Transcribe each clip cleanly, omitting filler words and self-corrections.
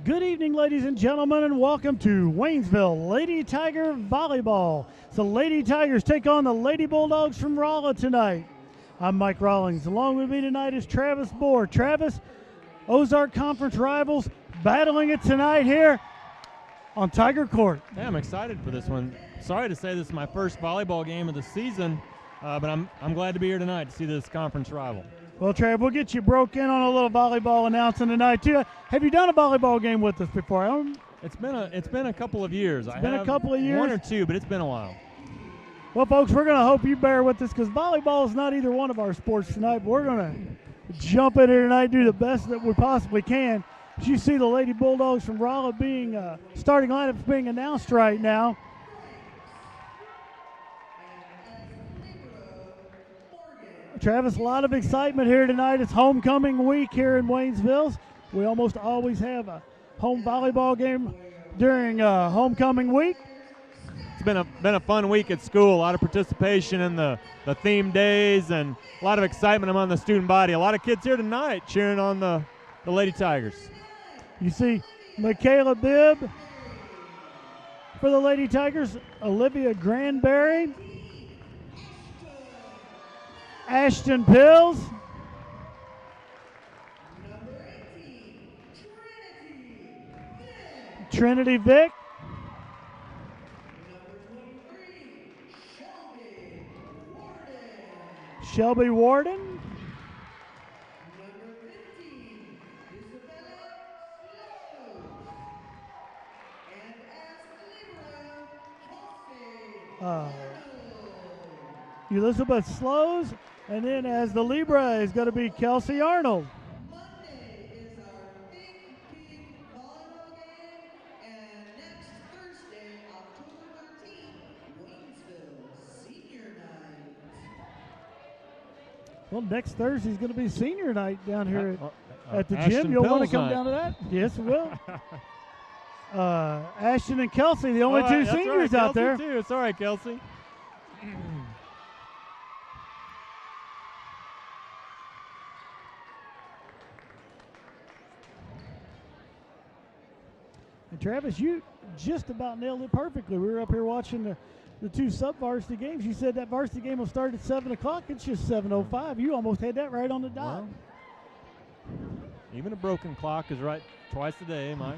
Good evening, ladies and gentlemen, and welcome to Waynesville Lady Tiger Volleyball. The Lady Tigers take on the Lady Bulldogs from Rolla tonight. I'm Mike Rawlings. Along with me tonight is Travis Bohr. Travis, Ozark Conference rivals battling it tonight here on Tiger Court. Yeah, I'm excited for this one. Sorry to say this is my first volleyball game of the season, but I'm glad to be here tonight to see this conference rival. Well, Trav, we'll get you broke in on a little volleyball announcing tonight too. Have you done a volleyball game with us before? It's been a couple of years. It's been a couple of years? One or two, but it's been a while. Well, folks, we're going to hope you bear with us because volleyball is not either one of our sports tonight, but we're going to jump in here tonight and do the best that we possibly can. As you see the Lady Bulldogs from Rolla being starting lineups being announced right now. Travis, a lot of excitement here tonight. It's homecoming week here in Waynesville. We almost always have a home volleyball game during homecoming week. It's been a fun week at school. A lot of participation in the theme days and a lot of excitement among the student body. A lot of kids here tonight cheering on the Lady Tigers. You see Michaela Bibb for the Lady Tigers, Olivia Granberry, Ashton Pills, Trinity Vick, Shelby Warden, Elizabeth Slows, and then as the Libra is going to be Kelsey Arnold. Monday is our big volleyball game, and next Thursday, October 13th, Waynesville Senior Night. Well, next Thursday is going to be senior night down here at the Ashton gym. You'll want to Pills come night. down to that? Yes, we will. Ashton and Kelsey, the only two That's seniors right, out there. Kelsey too. It's all right, Kelsey. And Travis, you just about nailed it perfectly. We were up here watching the two sub-varsity games. You said that varsity game will start at 7 o'clock. It's just 7:05. You almost had that right on the dot. Well, even a broken clock is right twice a day, Mike.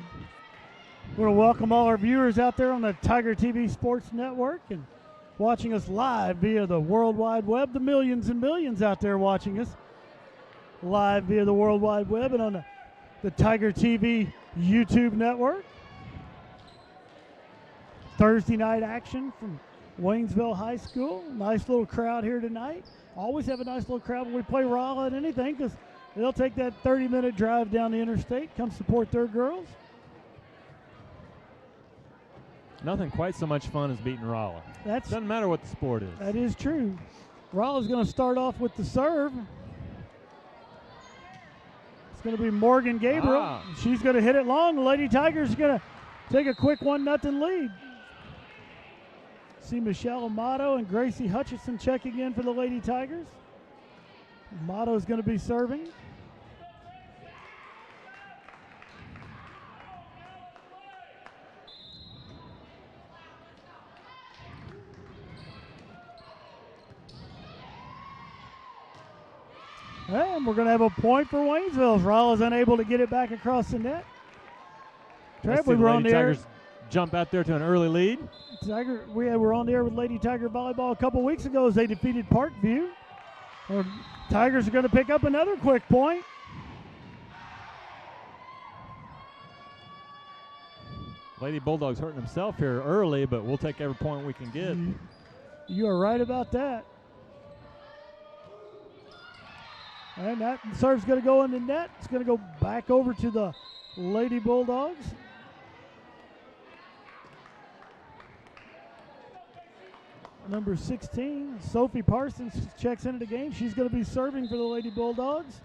We want to welcome all our viewers out there on the TigerTV Sports Network and watching us live via the World Wide Web, the millions and millions out there watching us live via the World Wide Web and on the TigerTV YouTube network. Thursday night action from Waynesville High School. Nice little crowd here tonight. Always have a nice little crowd when we play Rolla at anything because they'll take that 30-minute drive down the interstate, come support their girls. Nothing quite so much fun as beating Rolla. Doesn't matter what the sport is. That is true. Rolla's going to start off with the serve. It's going to be Morgan Gabriel. She's going to hit it long. The Lady Tigers are going to take a quick 1-0 lead. See Michelle Amato and Gracie Hutchison checking in for the Lady Tigers. Amato's going to be serving. And we're going to have a point for Waynesville. Rolla's unable to get it back across the net. We were on the air. Jump out there to an early lead. We were on the air with Lady Tiger Volleyball a couple weeks ago as they defeated Parkview. Tigers are going to pick up another quick point. Lady Bulldogs hurting himself here early, but we'll take every point we can get. You are right about that. And that serve's going to go in the net. It's going to go back over to the Lady Bulldogs. Number 16, Sophie Parsons checks into the game. She's going to be serving for the Lady Bulldogs.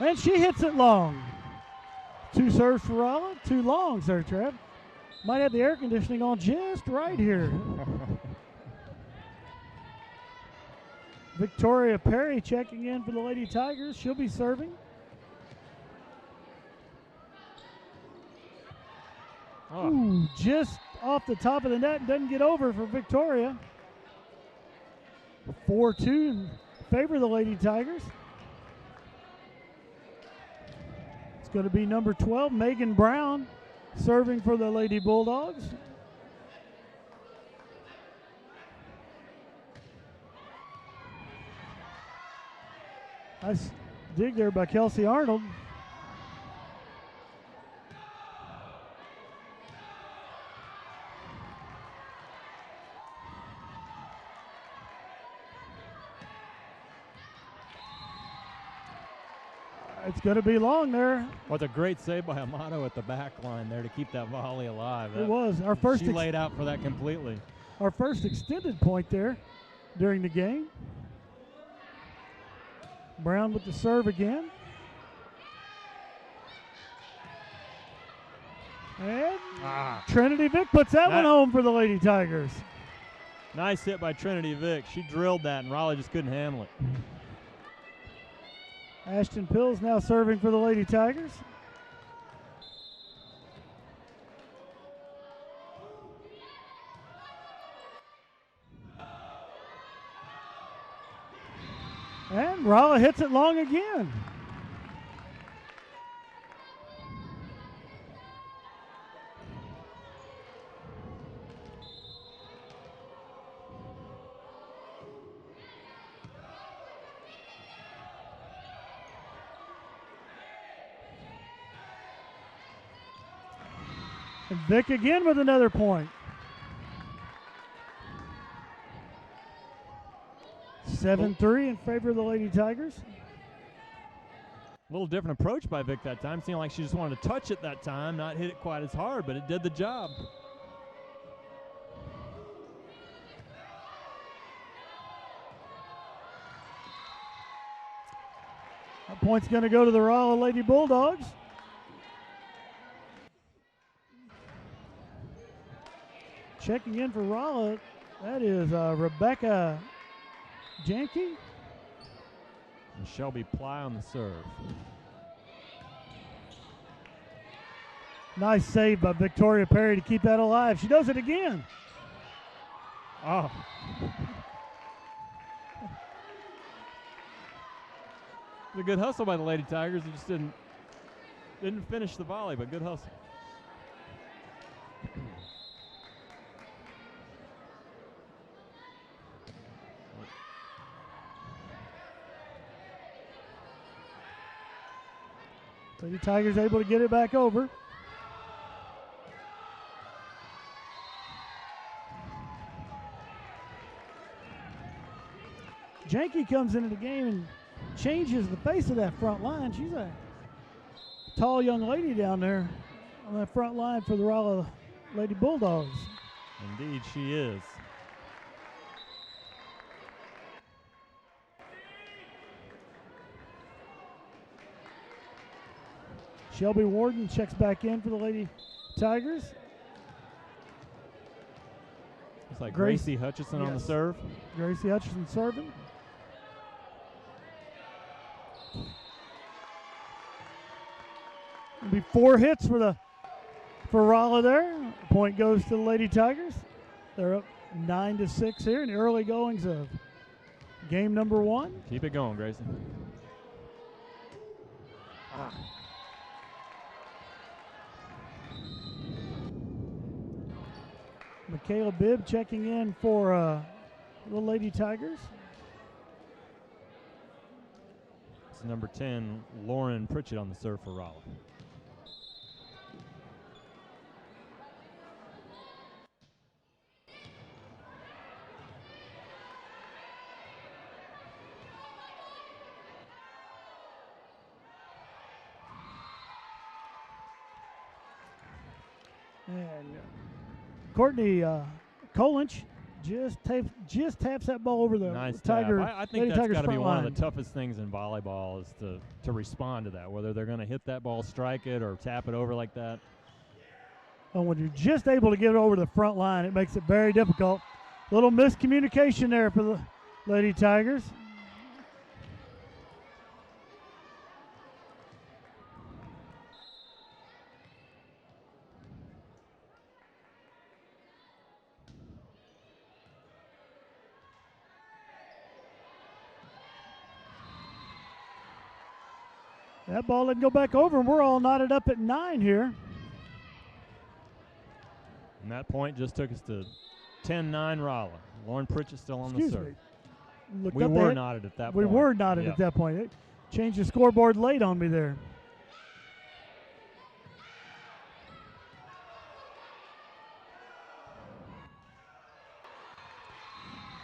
And she hits it long. Two serves for Rolla, two longs there, Trev. Might have the air conditioning on just right here. Victoria Perry checking in for the Lady Tigers. She'll be serving. Oh. Ooh, just off the top of the net and doesn't get over for Victoria. 4-2 in favor of the Lady Tigers. It's going to be number 12, Megan Brown, serving for the Lady Bulldogs. Nice dig there by Kelsey Arnold. It's going to be long there. What a great save by Amato at the back line there to keep that volley alive. It was our first. She laid out for that completely. Our first extended point there during the game. Brown with the serve again. And Trinity Vick puts that one home for the Lady Tigers. Nice hit by Trinity Vick. She drilled that, and Raleigh just couldn't handle it. Ashton Pills now serving for the Lady Tigers. And Rolla hits it long again. And Vick again with another point. 7-3 in favor of the Lady Tigers. A little different approach by Vick that time. Seemed like she just wanted to touch it that time, not hit it quite as hard, but it did the job. That point's going to go to the Rolla Lady Bulldogs. Checking in for Rolla, that is Rebecca Janke. And Shelby Ply on the serve. Nice save by Victoria Perry to keep that alive. She does it again. Oh. It was a good hustle by the Lady Tigers. It just didn't finish the volley, but good hustle. Lady Tigers able to get it back over. Janke comes into the game and changes the face of that front line. She's a tall young lady down there on that front line for the Rolla Lady Bulldogs. Indeed, she is. Shelby Warden checks back in for the Lady Tigers. It's like Gracie Hutchison on the serve. Gracie Hutchison serving. It'll be 4 hits for Rolla there. Point goes to the Lady Tigers. They're up 9-6 here in the early goings of game number 1. Keep it going, Gracie. Michaela Bibb checking in for the Lady Tigers. It's number 10, Lauren Pritchett on the serve for Rolla. And Courtney Kolinch just taps that ball over the Nice Tiger. tap. I think Lady that's Tigers got to be front one line. of the toughest things in volleyball is to respond to that, whether they're going to hit that ball, strike it, or tap it over like that. And when you're just able to get it over the front line, it makes it very difficult. Little miscommunication there for the Lady Tigers. That ball didn't go back over, and we're all knotted up at 9 here. And that point just took us to 10-9 Rolla. Lauren Pritchett still on Excuse the serve. me. Looked We up were there. knotted at that We point. were knotted at that point. It changed the scoreboard late on me there.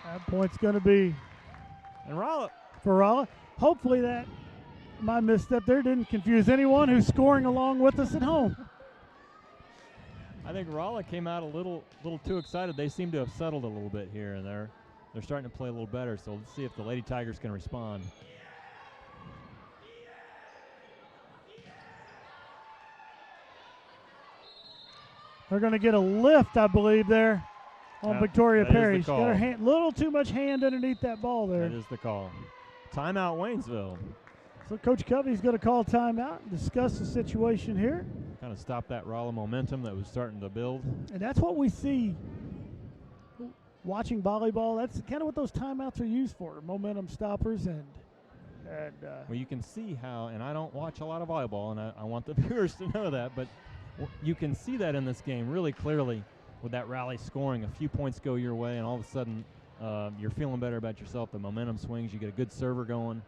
That point's going to be And Rolla. for Rolla. Hopefully that my misstep there didn't confuse anyone who's scoring along with us at home. I think Rolla came out a little too excited. They seem to have settled a little bit here, and they're starting to play a little better. So let's see if the Lady Tigers can respond. They're going to get a lift, I believe, there on Victoria that is the Perry. She got her call. hand, little too much hand underneath that ball there. That is the call. Timeout, Waynesville. So Coach Covey's going to call timeout and discuss the situation here. Kind of stop that Rolla momentum that was starting to build. And that's what we see watching volleyball. That's kind of what those timeouts are used for, momentum stoppers. Well, you can see how, and I don't watch a lot of volleyball, and I want the viewers to know that, but you can see that in this game really clearly with that rally scoring. A few points go your way, and all of a sudden you're feeling better about yourself. The momentum swings. You get a good server going,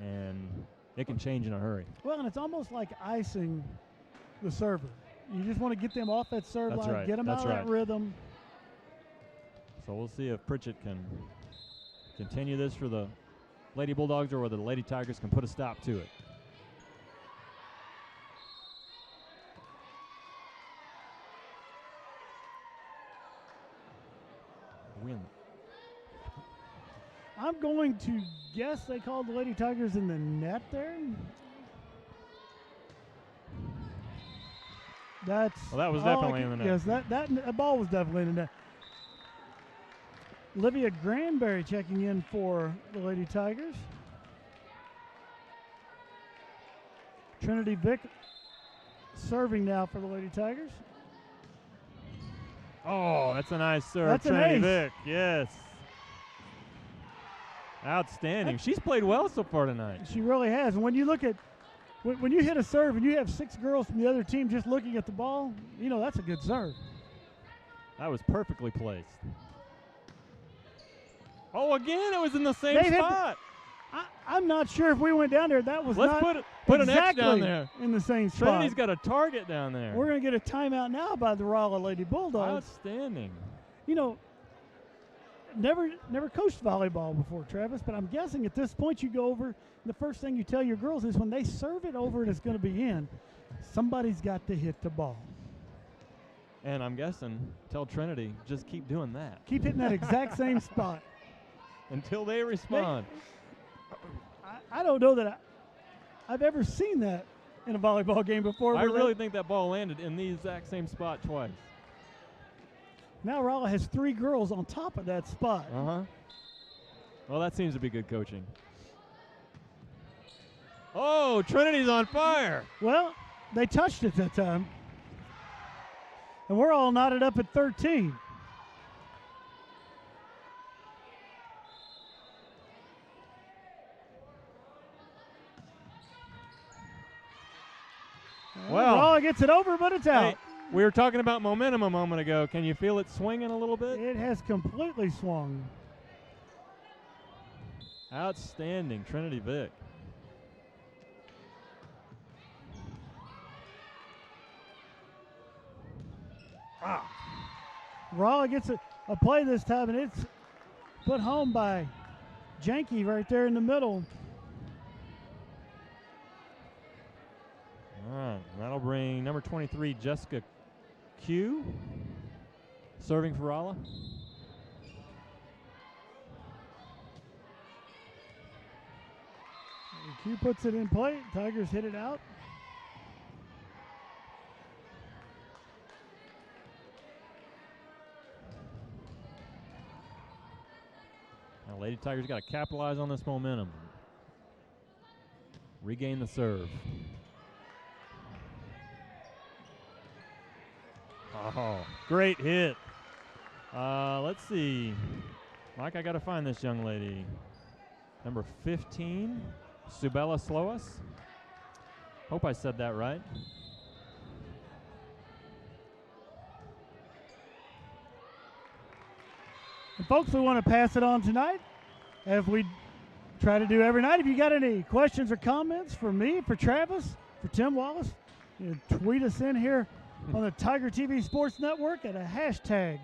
and it can change in a hurry. Well, and it's almost like icing the server. You just want to get them off that serve That's line, right. get them That's out of right. that rhythm. So we'll see if Pritchett can continue this for the Lady Bulldogs or whether the Lady Tigers can put a stop to it. Win. I'm going to guess they called the Lady Tigers in the net there. Well, that was definitely in the net. Yes, that ball was definitely in the net. Olivia Granberry checking in for the Lady Tigers. Trinity Vick serving now for the Lady Tigers. Oh, that's a nice serve. That's an Trinity ace. Vick, yes. Outstanding. She's played well so far tonight. She really has. And when you look at when you hit a serve and you have 6 girls from the other team just looking at the ball, you know that's a good serve. That was perfectly placed. Oh, again, it was in the same spot. I'm not sure if we went down there. That was Let's not put exactly an X down there. in the same spot. Trinity's got a target down there. We're going to get a timeout now by the Rolla Lady Bulldogs. Outstanding. You know, never coached volleyball before, Travis, but I'm guessing at this point you go over, and the first thing you tell your girls is when they serve it over and it's going to be in, somebody's got to hit the ball. And I'm guessing, tell Trinity, just keep doing that. Keep hitting that exact same spot. Until they respond. I don't know that I've ever seen that in a volleyball game before. I really think that ball landed in the exact same spot twice. Now Rolla has 3 girls on top of that spot. Uh-huh. Well, that seems to be good coaching. Oh, Trinity's on fire. Well, they touched it that time. And we're all knotted up at 13. Well, Rolla gets it over, but it's out. Hey, we were talking about momentum a moment ago. Can you feel it swinging a little bit? It has completely swung. Outstanding, Trinity Vick. Rolla gets a play this time, and it's put home by Janke right there in the middle. All right, that'll bring number 23, Jessica Q, serving for Rolla. Q puts it in play. Tigers hit it out. Now, Lady Tigers got to capitalize on this momentum. Regain the serve. Oh, great hit. Let's see. Mike, I got to find this young lady. Number 15, Subella Sloas. Hope I said that right. And folks, we want to pass it on tonight, as we try to do every night. If you got any questions or comments for me, for Travis, for Tim Wallace, you can tweet us in here on the Tiger TV Sports Network at a hashtag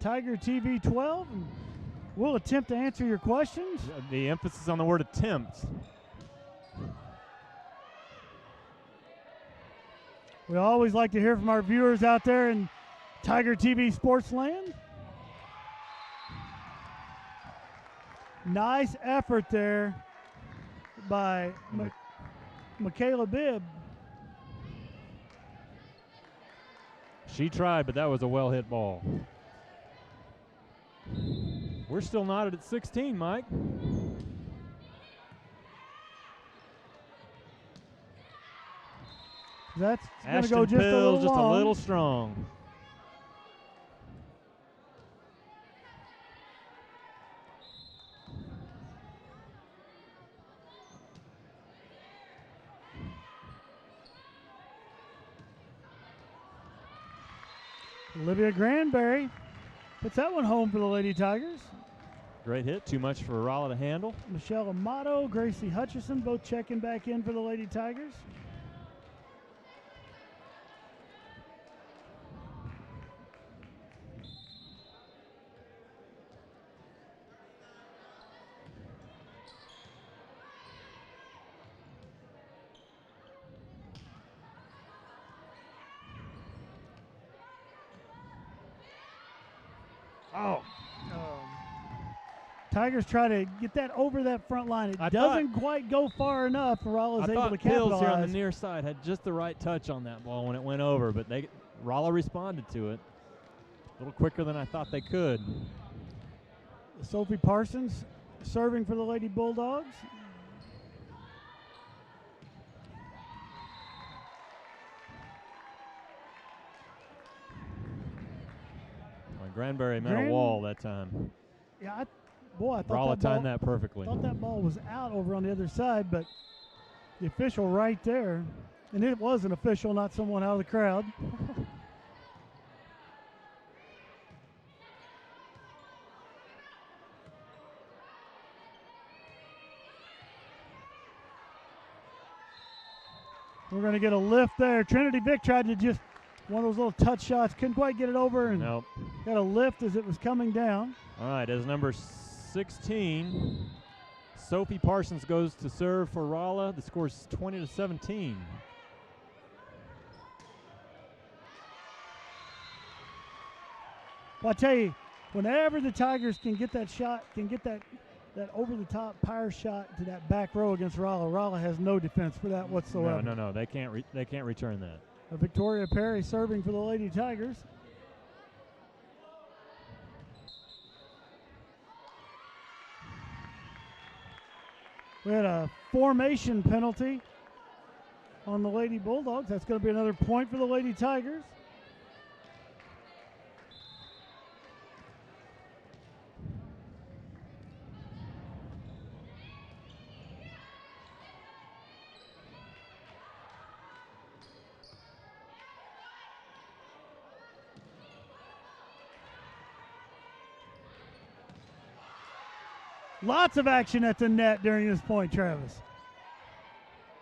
TigerTV12, and we'll attempt to answer your questions. The emphasis on the word attempt. We always like to hear from our viewers out there in Tiger TV Sports Land. Nice effort there by Michaela Bibb. She tried, but that was a well-hit ball. We're still knotted at 16, Mike. That's going to Ashton go just a little Pills, just long. a little strong. Olivia Granberry puts that one home for the Lady Tigers. Great hit, too much for Rolla to handle. Michelle Amato, Gracie Hutcherson both checking back in for the Lady Tigers. Oh. Tigers try to get that over that front line. It doesn't quite go far enough. Rolla's able to capitalize. Pills here on the near side had just the right touch on that ball when it went over, but Rolla responded to it a little quicker than I thought they could. Sophie Parsons serving for the Lady Bulldogs. Granberry met a wall that time. Yeah, I thought Rolla timed that perfectly. I thought that ball was out over on the other side, but the official right there, and it was an official, not someone out of the crowd. We're going to get a lift there. Trinity Vick tried to just one of those little touch shots, couldn't quite get it over, and got a lift as it was coming down. All right, as number 16, Sophie Parsons goes to serve for Rolla. The score is 20-17. Well, I tell you, whenever the Tigers can get that shot, can get that over-the-top power shot to that back row against Rolla, Rolla has no defense for that whatsoever. No, they can't return that. Victoria Perry serving for the Lady Tigers. We had a formation penalty on the Lady Bulldogs. That's going to be another point for the Lady Tigers. Lots of action at the net during this point, Travis.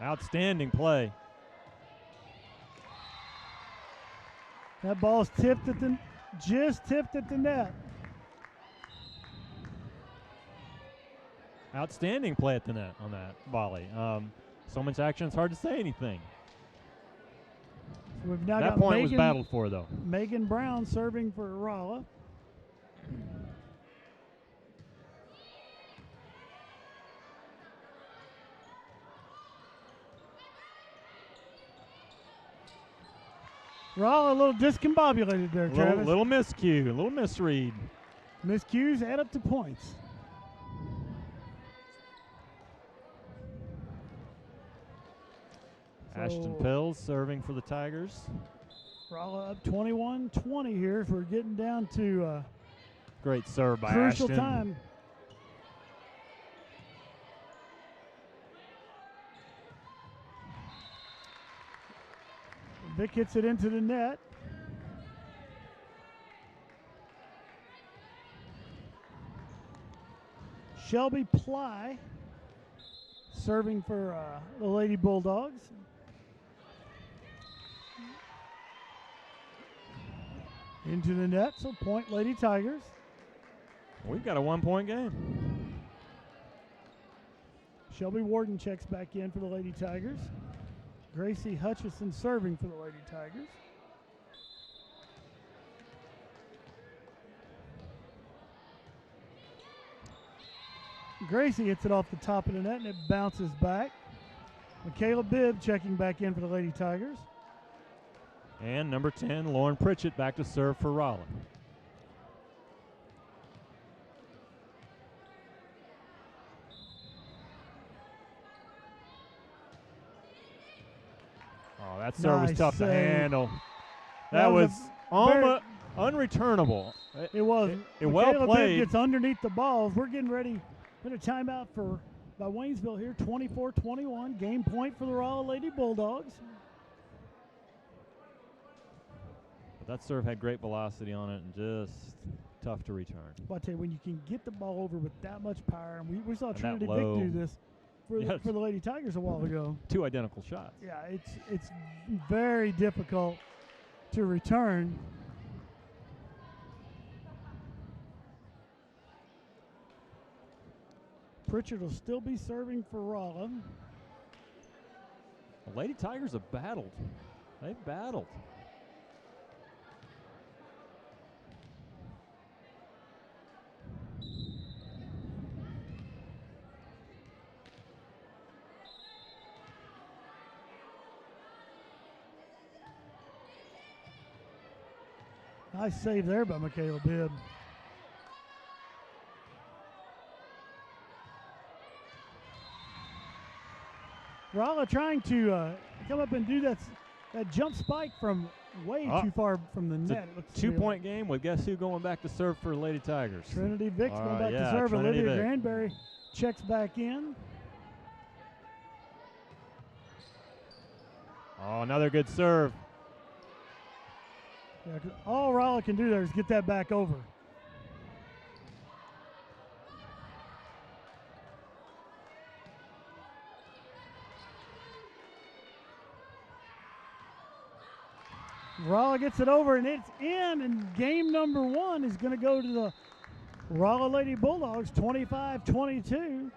Outstanding play. That ball's tipped at just tipped at the net. Outstanding play at the net on that volley. So much action, it's hard to say anything. So we've now that got point was battled for, though. Megan Brown serving for Rolla. Rolla a little discombobulated there, Travis. Little miscue, a little misread. Miscues add up to points. Ashton Pills serving for the Tigers. Rolla up 21-20 here if we're getting down to great serve by crucial Ashton. Time. Vic hits it into the net. Shelby Ply serving for the Lady Bulldogs. Into the net, so point Lady Tigers. We've got a 1-point game. Shelby Warden checks back in for the Lady Tigers. Gracie Hutchison serving for the Lady Tigers. Gracie hits it off the top of the net and it bounces back. Michaela Bibb checking back in for the Lady Tigers. And number 10, Lauren Pritchett, back to serve for Rolla. Oh, that serve was tough to handle. That was almost unreturnable. It was. It well Michaela played. Bibb gets underneath the balls. We're getting ready. Been a timeout by Waynesville here, 24-21. Game point for the Rolla Lady Bulldogs. But that serve had great velocity on it and just tough to return. Well, I tell you, when you can get the ball over with that much power, and we saw And Trinity Vic do this for the Lady Tigers a while ago. 2 identical shots. Yeah, it's very difficult to return. Pritchard will still be serving for Rolla. The Lady Tigers have battled. They've battled. Nice save there by Michaela Bibb. Rolla trying to come up and do that jump spike from way too far from the net. It's a 2-point game with guess who going back to serve for Lady Tigers? Trinity Vic's going back to serve. Trinity Olivia Vic. Granberry checks back in. Oh, another good serve. Yeah, 'cause all Rolla can do there is get that back over. Rolla gets it over and it's in, and game number 1 is going to go to the Rolla Lady Bulldogs, 25-22.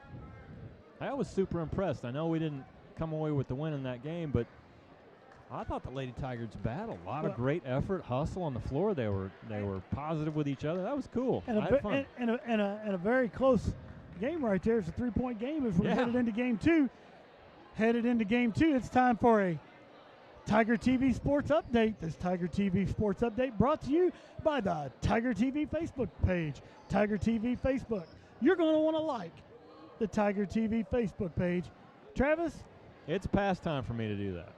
I was super impressed. I know we didn't come away with the win in that game, but I thought the Lady Tigers battled. A lot of great effort, hustle on the floor. They were positive with each other. That was cool. And I had fun. and a very close game right there. It's a 3-point game as we're headed into game 2. Headed into game 2, it's time for a Tiger TV Sports Update. This Tiger TV Sports Update brought to you by the Tiger TV Facebook page. Tiger TV Facebook. You're going to want to like the Tiger TV Facebook page. Travis? It's past time for me to do that.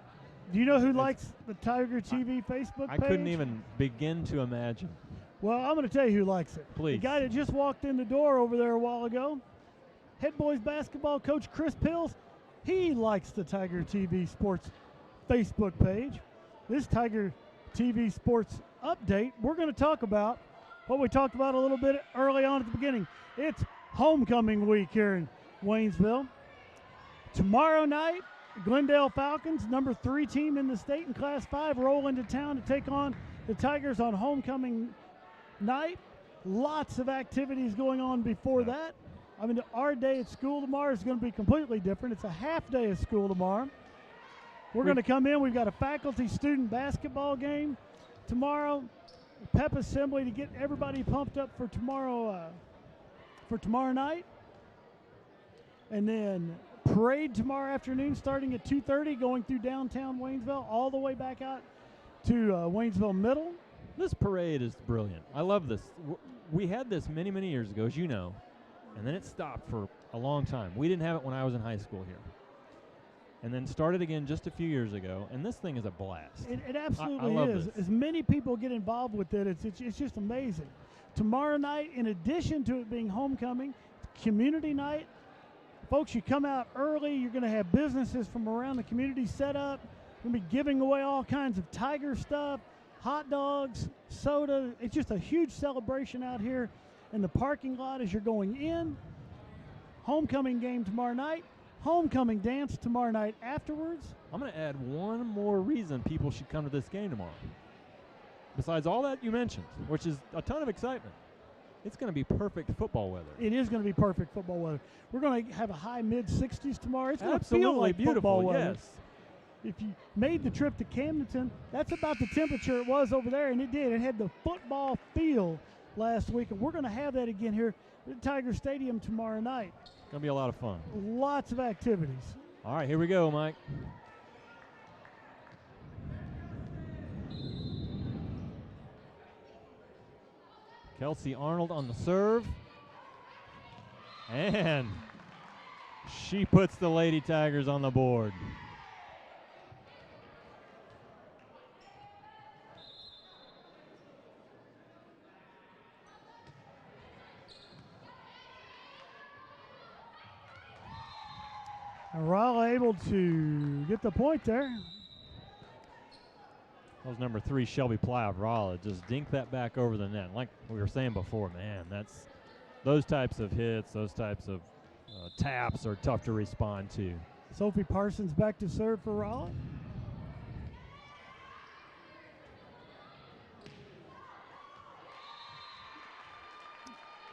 Do you know who likes the Tiger TV Facebook page? I couldn't even begin to imagine. Well, I'm going to tell you who likes it. Please. The guy that just walked in the door over there a while ago, head boys basketball coach Chris Pills, he likes the Tiger TV Sports Facebook page. This Tiger TV Sports Update, we're going to talk about what we talked about a little bit early on at the beginning. It's homecoming week here in Waynesville. Tomorrow night, Glendale Falcons, number 3 team in the state in Class 5, roll into town to take on the Tigers on homecoming night. Lots of activities going on before that. I mean, our day at school tomorrow is going to be completely different. It's a half day of school tomorrow. We're going to come in. We've got a faculty-student basketball game tomorrow, pep assembly to get everybody pumped up for tomorrow night. And then parade tomorrow afternoon starting at 2:30, going through downtown Waynesville all the way back out to Waynesville Middle. This parade is brilliant. I love this. We had this many, many years ago, as you know, and then it stopped for a long time. We didn't have it when I was in high school here. And then started again just a few years ago, and this thing is a blast. It absolutely I love is. this. As many people get involved with it, it's just amazing. Tomorrow night, in addition to it being homecoming, community night. Folks, you come out early. You're going to have businesses from around the community set up. We're going to be giving away all kinds of Tiger stuff, hot dogs, soda. It's just a huge celebration out here in the parking lot as you're going in. Homecoming game tomorrow night. Homecoming dance tomorrow night afterwards. I'm going to add one more reason people should come to this game tomorrow. Besides all that you mentioned, which is a ton of excitement, it's going to be perfect football weather. It is going to be perfect football weather. We're going to have a high mid-60s tomorrow. It's going to Absolutely feel like beautiful, football weather. yes. If you made the trip to Camdenton, that's about the temperature it was over there, and it did. It had the football feel last week, and we're going to have that again here at Tiger Stadium tomorrow night. It's going to be a lot of fun. Lots of activities. All right, here we go, Mike. Kelsey Arnold on the serve. And she puts the Lady Tigers on the board. And Rolla able to get the point there. That was number 3, Shelby Ply of Rolla. Just dink that back over the net. Like we were saying before, man, those types of hits, those types of taps are tough to respond to. Sophie Parsons back to serve for Rolla.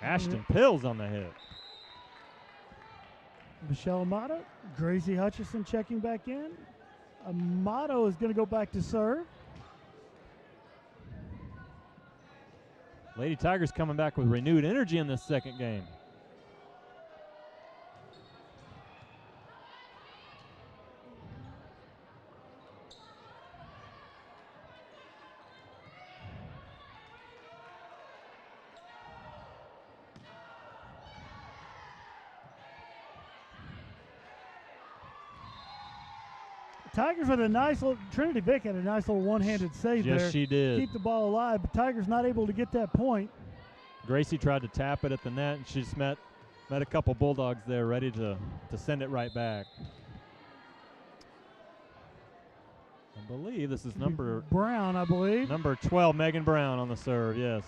Ashton Pills on the hit. Michelle Amato, Gracie Hutchison checking back in. Amato is going to go back to serve. Lady Tigers coming back with renewed energy in this second game. Tigers with a nice little, Trinity Vick had a nice little one-handed save there. Yes, she did. Keep the ball alive, but Tigers not able to get that point. Gracie tried to tap it at the net, and she just met a couple Bulldogs there ready to send it right back. I believe this is number Brown, I believe. Number 12, Megan Brown on the serve, yes.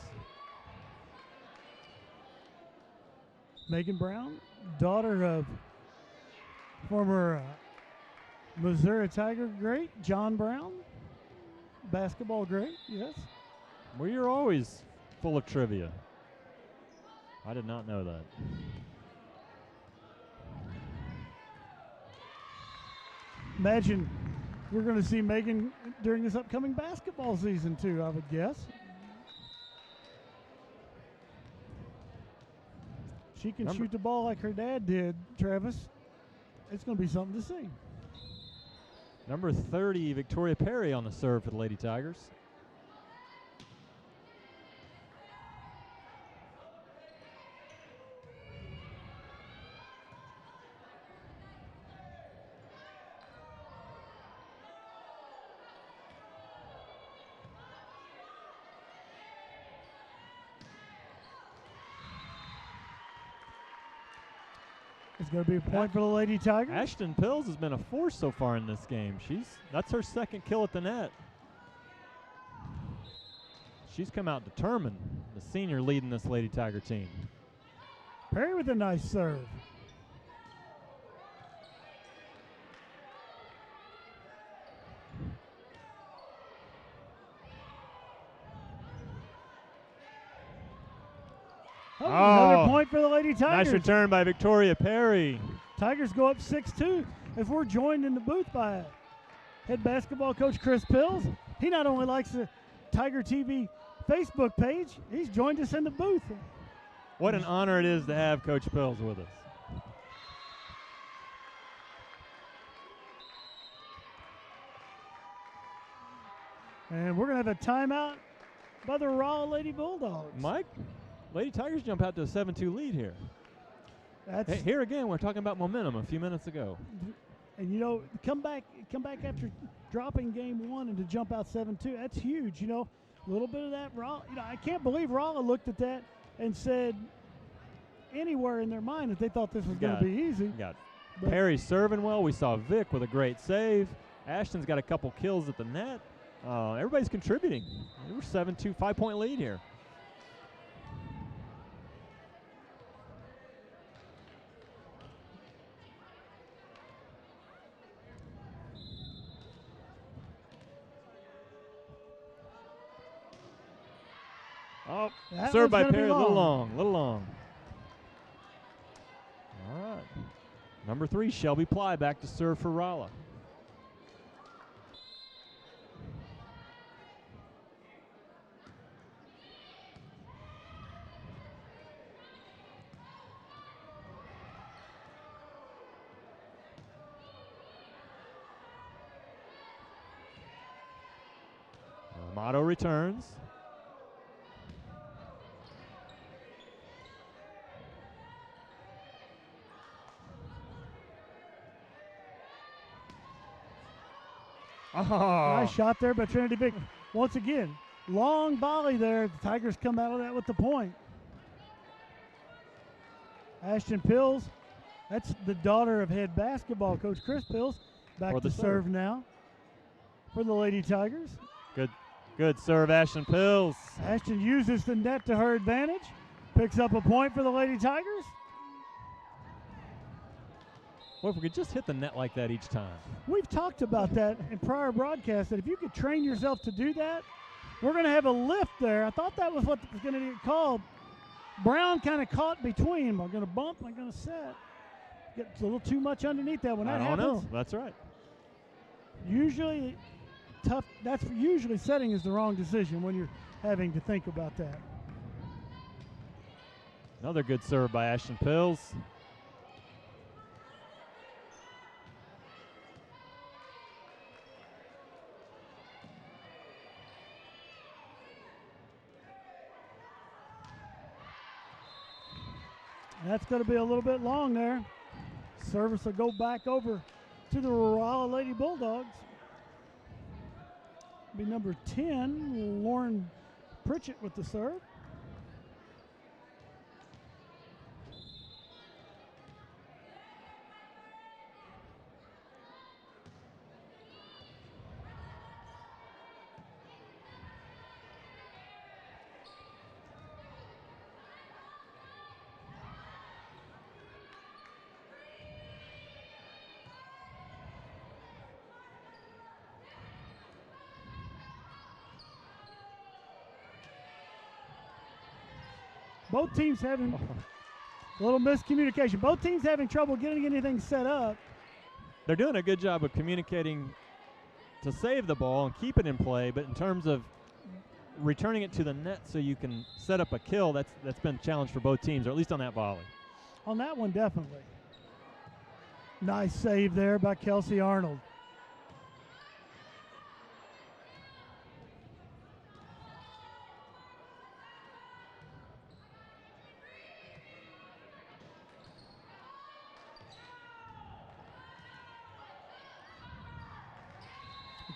Megan Brown, daughter of former Missouri Tiger great John Brown, basketball great, yes. Well, you're always full of trivia. I did not know that. Imagine we're going to see Megan during this upcoming basketball season too, I would guess. She can shoot the ball like her dad did, Travis. It's going to be something to see. Number 30, Victoria Perry on the serve for the Lady Tigers. It's going to be a point for the Lady Tigers. Ashton Pills has been a force so far in this game. That's her second kill at the net. She's come out determined, the senior leading this Lady Tiger team. Perry with a nice serve. Another point for the Lady Tigers. Nice return by Victoria Perry. Tigers go up 6-2 as we're joined in the booth by head basketball coach Chris Pills. He not only likes the TigerTV Facebook page, he's joined us in the booth. What an honor it is to have Coach Pills with us. And we're going to have a timeout by the Rolla Lady Bulldogs. Mike, Lady Tigers jump out to a 7-2 lead here. That's here again, we're talking about momentum a few minutes ago. And, you know, come back after dropping game one and to jump out 7-2, that's huge, you know. A little bit of that Rolla, you know, I can't believe Rolla looked at that and said anywhere in their mind that they thought this was going to be easy. Perry serving well. We saw Vic with a great save. Ashton's got a couple kills at the net. Everybody's contributing. We're 7-2, 5-point lead here. Oh, served by Perry, a little long. All right. Number 3, Shelby Ply, back to serve for Rolla. Amato returns. Oh. Nice shot there by Trinity Big. Once again, long volley there. The Tigers come out of that with the point. Ashton Pills, that's the daughter of head basketball coach Chris Pills. Back to serve now for the Lady Tigers. Good serve, Ashton Pills. Ashton uses the net to her advantage. Picks up a point for the Lady Tigers. Well, if we could just hit the net like that each time. We've talked about that in prior broadcasts, that if you could train yourself to do that, we're going to have a lift there. I thought that was what was going to get called. Brown kind of caught between. Am I going to bump? Am I going to set? Gets a little too much underneath that when that happens. I don't know. That's right. Usually tough. That's usually setting is the wrong decision when you're having to think about that. Another good serve by Ashton Pills. That's going to be a little bit long there. Service will go back over to the Rolla Lady Bulldogs. Be number 10, Lauren Pritchett with the serve. Both teams having a little miscommunication. Both teams having trouble getting anything set up. They're doing a good job of communicating to save the ball and keep it in play, but in terms of returning it to the net so you can set up a kill, that's been a challenge for both teams, or at least on that volley. On that one, definitely. Nice save there by Kelsey Arnold.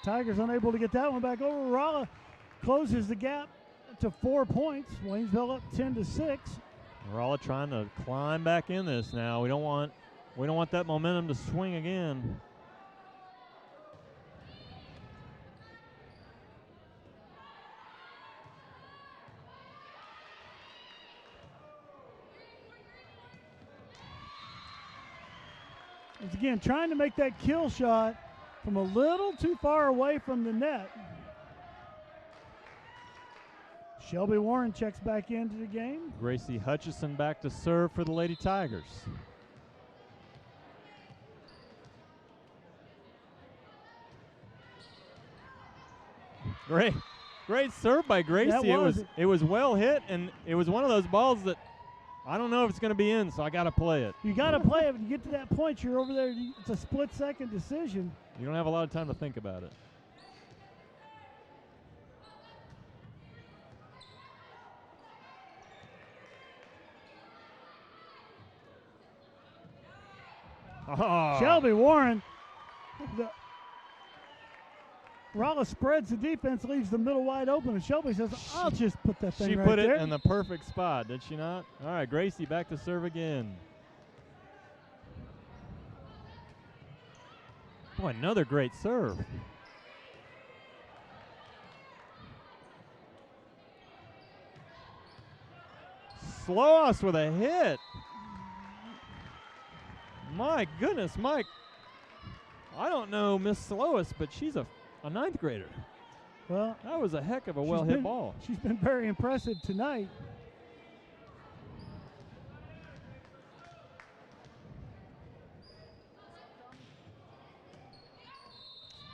Tigers unable to get that one back over. Rolla closes the gap to 4 points. Waynesville up 10-6. Rolla trying to climb back in this now. We don't want that momentum to swing again. Once again, trying to make that kill shot from a little too far away from the net. Shelby Warren checks back into the game. Gracie Hutchison back to serve for the Lady Tigers. Great serve by Gracie. It was well hit, and it was one of those balls that I don't know if it's going to be in, so I got to play it. You got to play it. When you get to that point, you're over there. It's a split-second decision. You don't have a lot of time to think about it. Oh. Shelby Warren. Rolla spreads the defense, leaves the middle wide open, and Shelby says, I'll just put that thing right there. She put it in the perfect spot, did she not? All right, Gracie back to serve again. Boy, another great serve. Sloas with a hit. My goodness, Mike. I don't know Miss Sloas, but she's a ninth grader. Well, that was a heck of a well-hit ball. She's been very impressive tonight.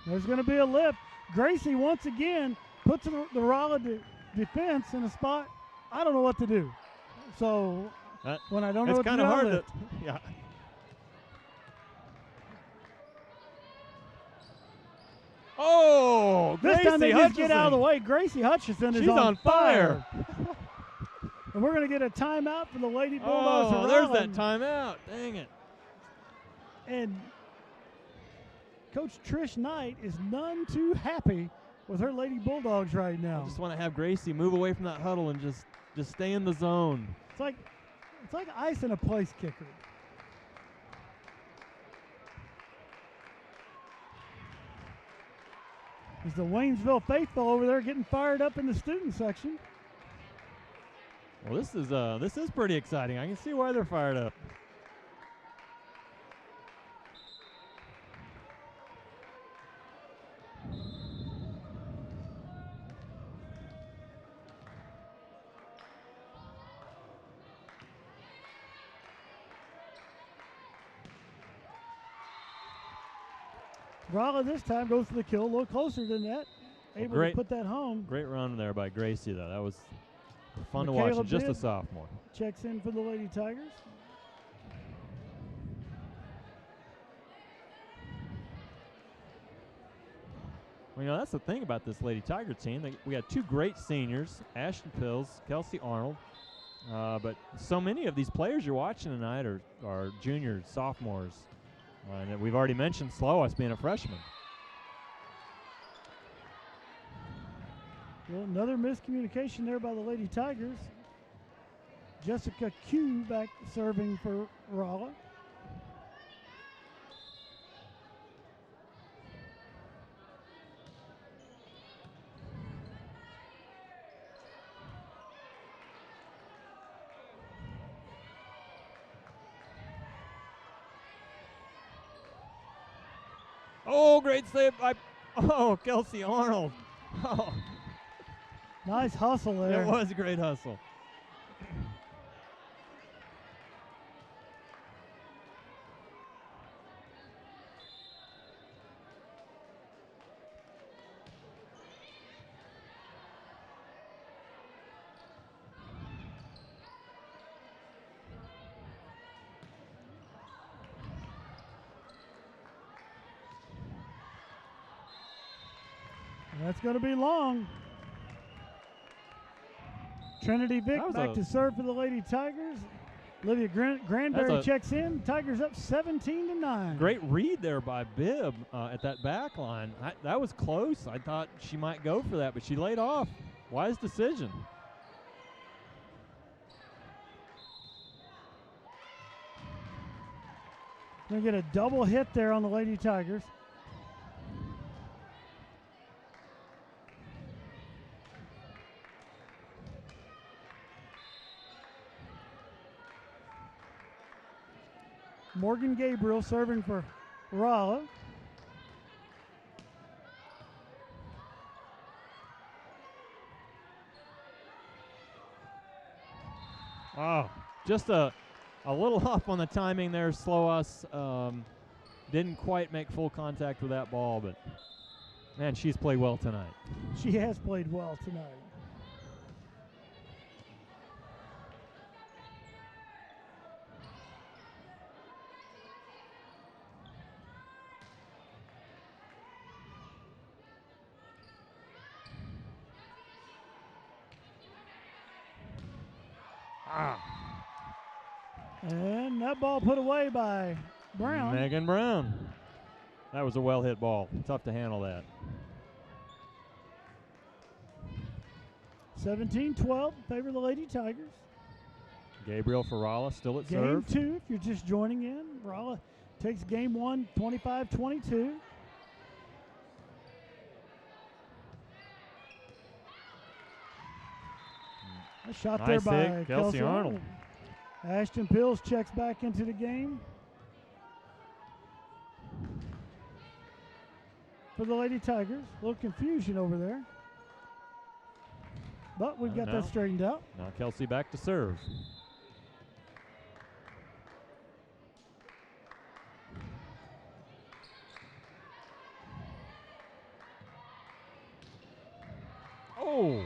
There's going to be a lift. Gracie once again puts the Rolla defense in a spot. I don't know what to do. So when I don't know what to do, it's kind of hard to, yeah. Oh, this Gracie time they Hutchison. just get out of the way. Gracie Hutchison is on fire. And we're going to get a timeout for the Lady Bulldogs. Oh, there's that timeout. Dang it. And Coach Trish Knight is none too happy with her Lady Bulldogs right now. I just want to have Gracie move away from that huddle and just stay in the zone. It's like ice in a place kicker. There's the Waynesville faithful over there getting fired up in the student section. Well, this is pretty exciting. I can see why they're fired up. Rolla this time goes for the kill, a little closer than that. Able to put that home. Great run there by Gracie, though. That was fun to watch. And just a sophomore. Checks in for the Lady Tigers. Well, you know, that's the thing about this Lady Tiger team. We got two great seniors, Ashton Pills, Kelsey Arnold. But so many of these players you're watching tonight are juniors, sophomores. And we've already mentioned Sloas being a freshman. Well, another miscommunication there by the Lady Tigers. Jessica Q back serving for Rolla. Oh, great save by Kelsey Arnold. Oh. Nice hustle there. It was a great hustle. That's going to be long. Trinity Vick back to serve for the Lady Tigers. Olivia Granberry checks in. Tigers up 17-9. Great read there by Bibb at that back line. That was close. I thought she might go for that, but she laid off. Wise decision. Going to get a double hit there on the Lady Tigers. Morgan Gabriel serving for Rolla. Oh, just a little off on the timing there. Sloas didn't quite make full contact with that ball, but man, she's played well tonight. She has played well tonight. And that ball put away by Brown. Megan Brown. That was a well-hit ball. Tough to handle that. 17-12 in favor of the Lady Tigers. Gabriel for Rolla still at serve. Game 2, if you're just joining in. Rolla takes game 1, 25-22. A shot Nice there by hit, Kelsey Arnold. Ashton Pills checks back into the game for the Lady Tigers. A little confusion over there. But we've got that straightened out. Now Kelsey back to serve. Oh!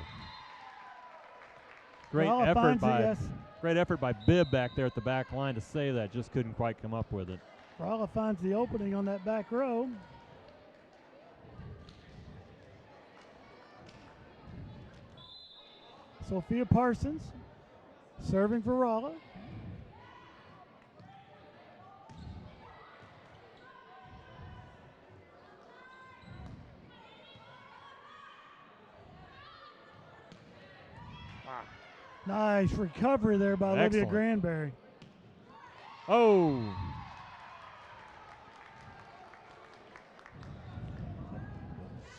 Great effort by Bibb back there at the back line to save that. Just couldn't quite come up with it. Rolla finds the opening on that back row. Sophia Parsons serving for Rolla. Nice recovery there by Olivia Granberry. Oh.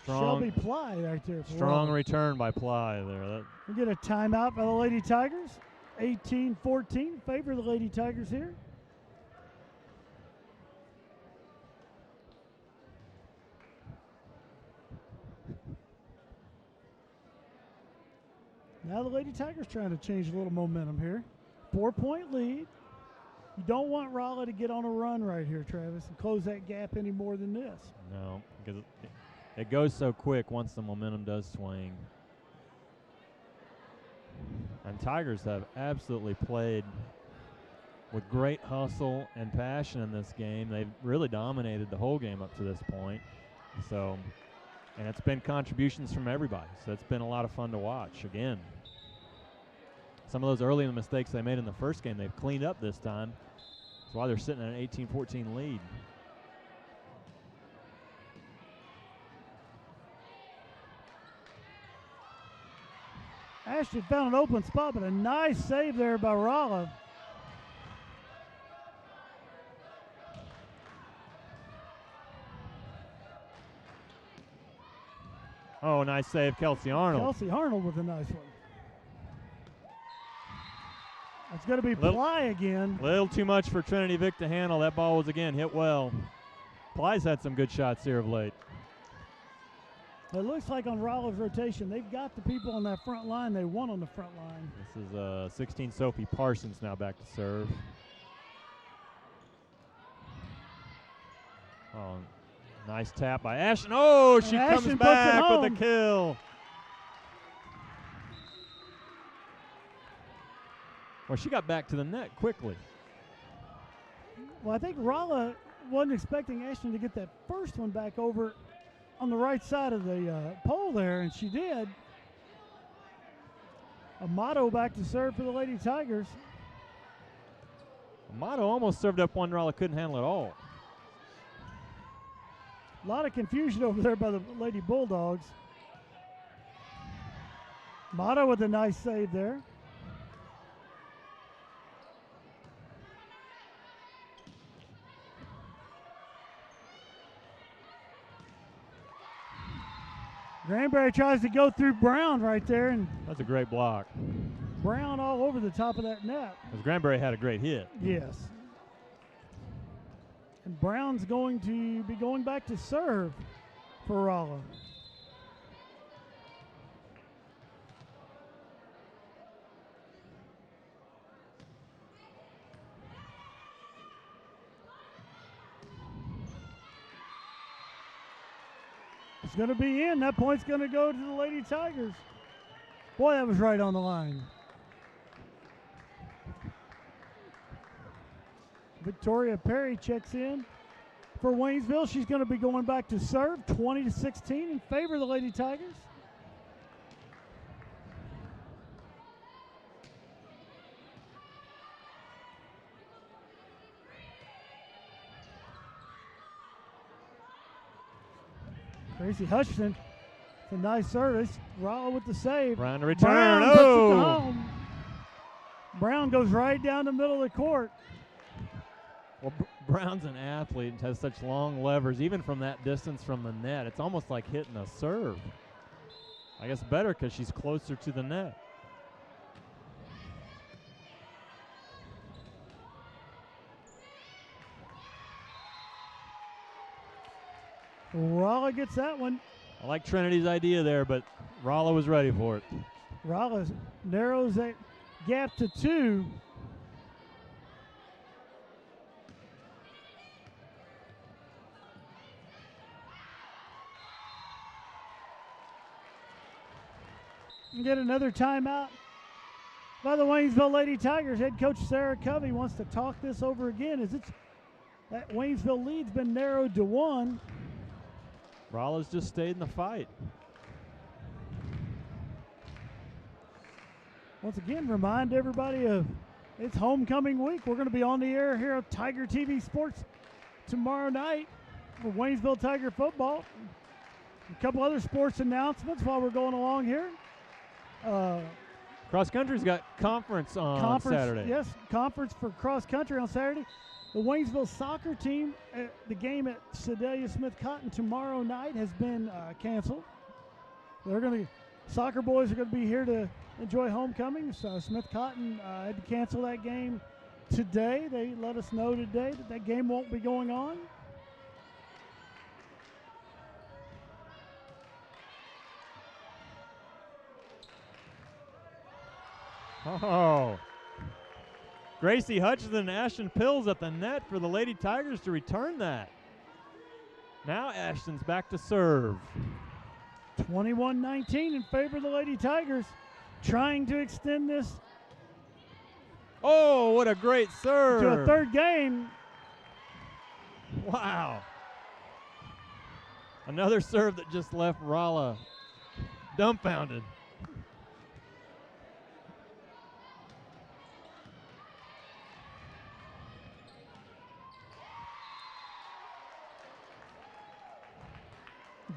Shelby Ply right there. Strong return by Ply there. We get a timeout by the Lady Tigers. 18-14, favor the Lady Tigers here. Now the Lady Tigers trying to change a little momentum here. 4-point lead. You don't want Rolla to get on a run right here, Travis, and close that gap any more than this. No, because it goes so quick once the momentum does swing. And Tigers have absolutely played with great hustle and passion in this game. They've really dominated the whole game up to this point. So, and it's been contributions from everybody. So it's been a lot of fun to watch. Again, some of those early mistakes they made in the first game, they've cleaned up this time. That's why they're sitting at an 18-14 lead. Ashton found an open spot, but a nice save there by Rolla. Oh, nice save, Kelsey Arnold. Kelsey Arnold with a nice one. It's going to be Ply again. A little too much for Trinity Vick to handle. That ball was, again, hit well. Ply's had some good shots here of late. It looks like on Rolla's rotation, they've got the people on that front line they want on the front line. This is 16 Sophie Parsons now back to serve. Oh, nice tap by Ashton. Oh, she comes back with a kill. Well, she got back to the net quickly. Well, I think Rolla wasn't expecting Ashton to get that first one back over on the right side of the pole there, and she did. Amato back to serve for the Lady Tigers. Amato almost served up one Rolla couldn't handle at all. A lot of confusion over there by the Lady Bulldogs. Amato with a nice save there. Granberry tries to go through Brown right there, and that's a great block. Brown all over the top of that net. Because Granberry had a great hit. Yes. And Brown's going to be going back to serve for Rolla. It's going to be in. That point's going to go to the Lady Tigers. Boy, that was right on the line. Victoria Perry checks in for Waynesville. She's going to be going back to serve, 20-16 in favor of the Lady Tigers. Gracie Hutchinson, it's a nice service. Rolla with the save. Brown to return. Brown puts it home. Brown goes right down the middle of the court. Well, Brown's an athlete and has such long levers, even from that distance from the net. It's almost like hitting a serve. I guess better because she's closer to the net. Rolla gets that one. I like Trinity's idea there, but Rolla was ready for it. Rolla narrows that gap to 2. And get another timeout by the Waynesville Lady Tigers. Head coach Sarah Covey wants to talk this over again, as that Waynesville lead's been narrowed to 1. Rolla's just stayed in the fight. Once again, remind everybody of it's homecoming week. We're going to be on the air here at Tiger TV Sports tomorrow night for Waynesville Tiger football. A couple other sports announcements while we're going along here. Cross country's got conference on Saturday. Yes, conference for cross country on Saturday. The Waynesville soccer team, the game at Sedalia Smith Cotton tomorrow night has been canceled. Soccer boys are going to be here to enjoy homecoming. So Smith Cotton had to cancel that game today. They let us know today that game won't be going on. Oh. Gracie Hutchinson and Ashton Pills at the net for the Lady Tigers to return that. Now Ashton's back to serve. 21-19 in favor of the Lady Tigers, trying to extend this. Oh, what a great serve. To a third game. Wow. Another serve that just left Rolla dumbfounded.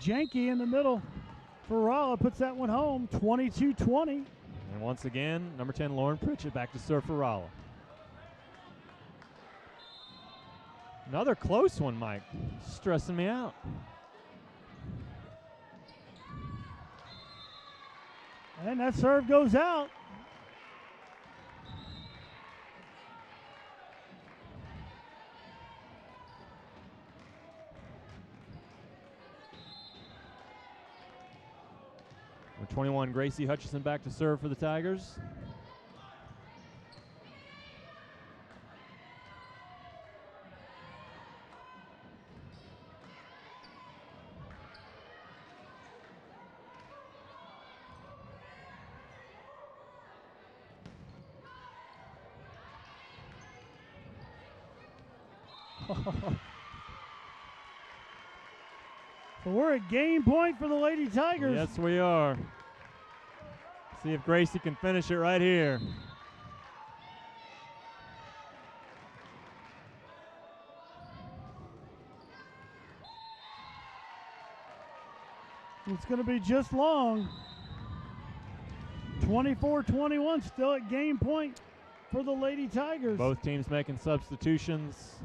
Janke in the middle for Rolla puts that one home, 22-20. And once again, number 10, Lauren Pritchett back to serve for Rolla. Another close one, Mike. Stressing me out. And that serve goes out. Number 21, Gracie Hutchison back to serve for the Tigers. So we're at game point for the Lady Tigers. Yes, we are. See if Gracie can finish it right here. It's going to be just long. 24-21, still at game point for the Lady Tigers. Both teams making substitutions.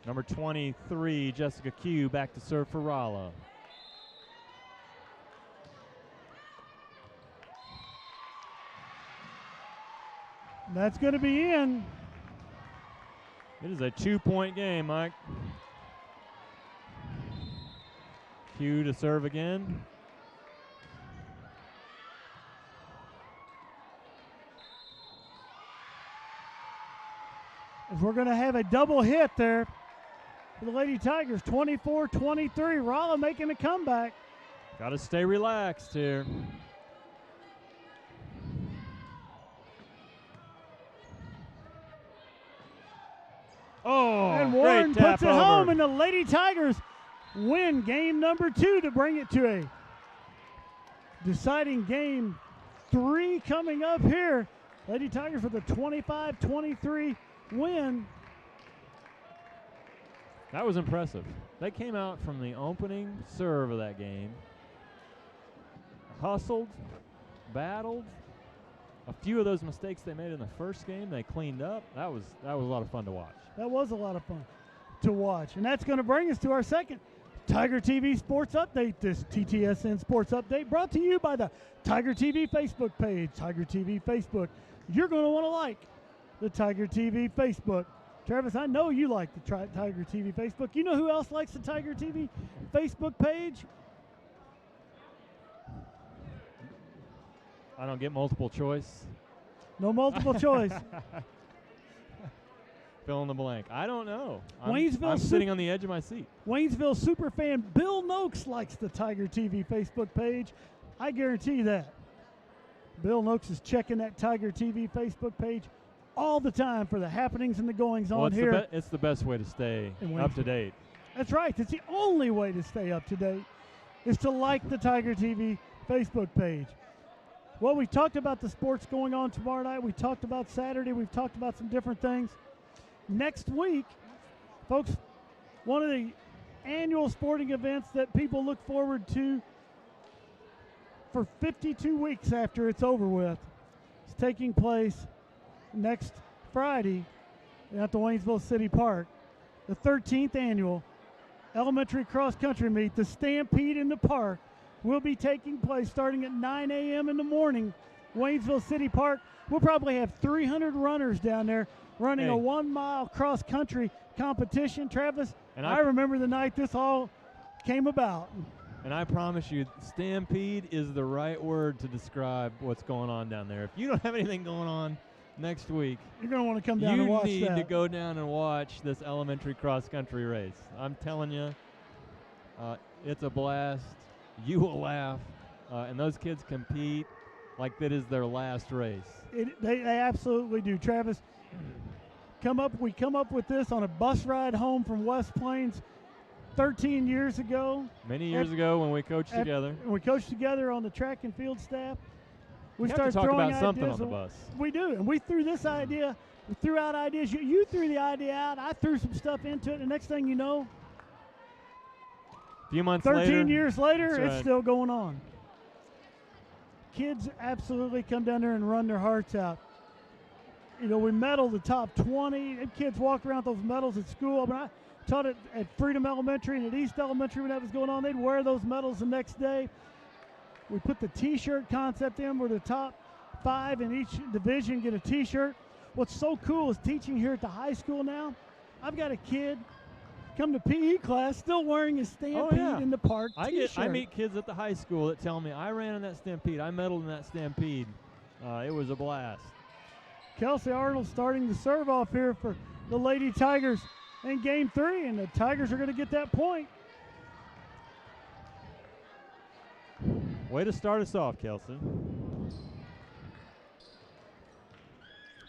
Number 23, Jessica Q, back to serve for Rolla. That's going to be in. It is a 2-point game, Mike. Q to serve again. As we're going to have a double hit there for the Lady Tigers, 24-23. Rolla making a comeback. Got to stay relaxed here. Oh, and Warren great tap puts it over. home, and the Lady Tigers win game number 2 to bring it to a deciding game 3 coming up here. Lady Tigers with a 25-23 win. That was impressive. They came out from the opening serve of that game, hustled, battled. A few of those mistakes they made in the first game, they cleaned up. That was a lot of fun to watch. That was a lot of fun to watch. And that's going to bring us to our second Tiger TV Sports Update. This TTSN Sports Update brought to you by the Tiger TV Facebook page. Tiger TV Facebook. You're going to want to like the Tiger TV Facebook Travis, I know you like the Tiger TV Facebook. You know who else likes the Tiger TV Facebook page? I don't get multiple choice. No multiple choice. Fill in the blank. I don't know. I'm sitting on the edge of my seat. Waynesville superfan Bill Noakes likes the Tiger TV Facebook page. I guarantee that. Bill Noakes is checking that Tiger TV Facebook page all the time for the happenings and the goings on here. It's the best way to stay up to date. That's right. It's the only way to stay up to date is to like the Tiger TV Facebook page. Well, we talked about the sports going on tomorrow night. We talked about Saturday. We've talked about some different things. Next week, folks, one of the annual sporting events that people look forward to for 52 weeks after it's over with is taking place next Friday at the Waynesville City Park. The 13th annual elementary cross-country meet, the Stampede in the Park, will be taking place starting at 9 a.m. in the morning. Waynesville City Park, we'll probably have 300 runners down there running a 1 mile cross-country competition. Travis, and I remember the night this all came about. And I promise you, Stampede is the right word to describe what's going on down there. If you don't have anything going on next week, you're going to want to come down and watch that. You need to go down and watch this elementary cross-country race. I'm telling you, it's a blast. You will laugh. And those kids compete like that is their last race. They absolutely do. Travis, we come up with this on a bus ride home from West Plains 13 years ago. Many years ago when we coached together. We coached together on the track and field staff. We started to talk about something on the bus. We do, and we threw this idea. We threw out ideas. You threw the idea out. I threw some stuff into it. The next thing you know, a few months 13 years later, it's right. Still going on. Kids absolutely come down there and run their hearts out. You know, we medal the top 20. And kids walk around with those medals at school. But I taught it at Freedom Elementary and at East Elementary when that was going on. They'd wear those medals the next day. We put the T-shirt concept in where the top 5 in each division get a T-shirt. What's so cool is teaching here at the high school now. I've got a kid come to PE class still wearing his Stampede in the Park T-shirt. I meet kids at the high school that tell me, I ran in that Stampede. I medaled in that Stampede. It was a blast. Kelsey Arnold starting the serve off here for the Lady Tigers in Game 3, and the Tigers are going to get that point. Way to start us off, Kelsey.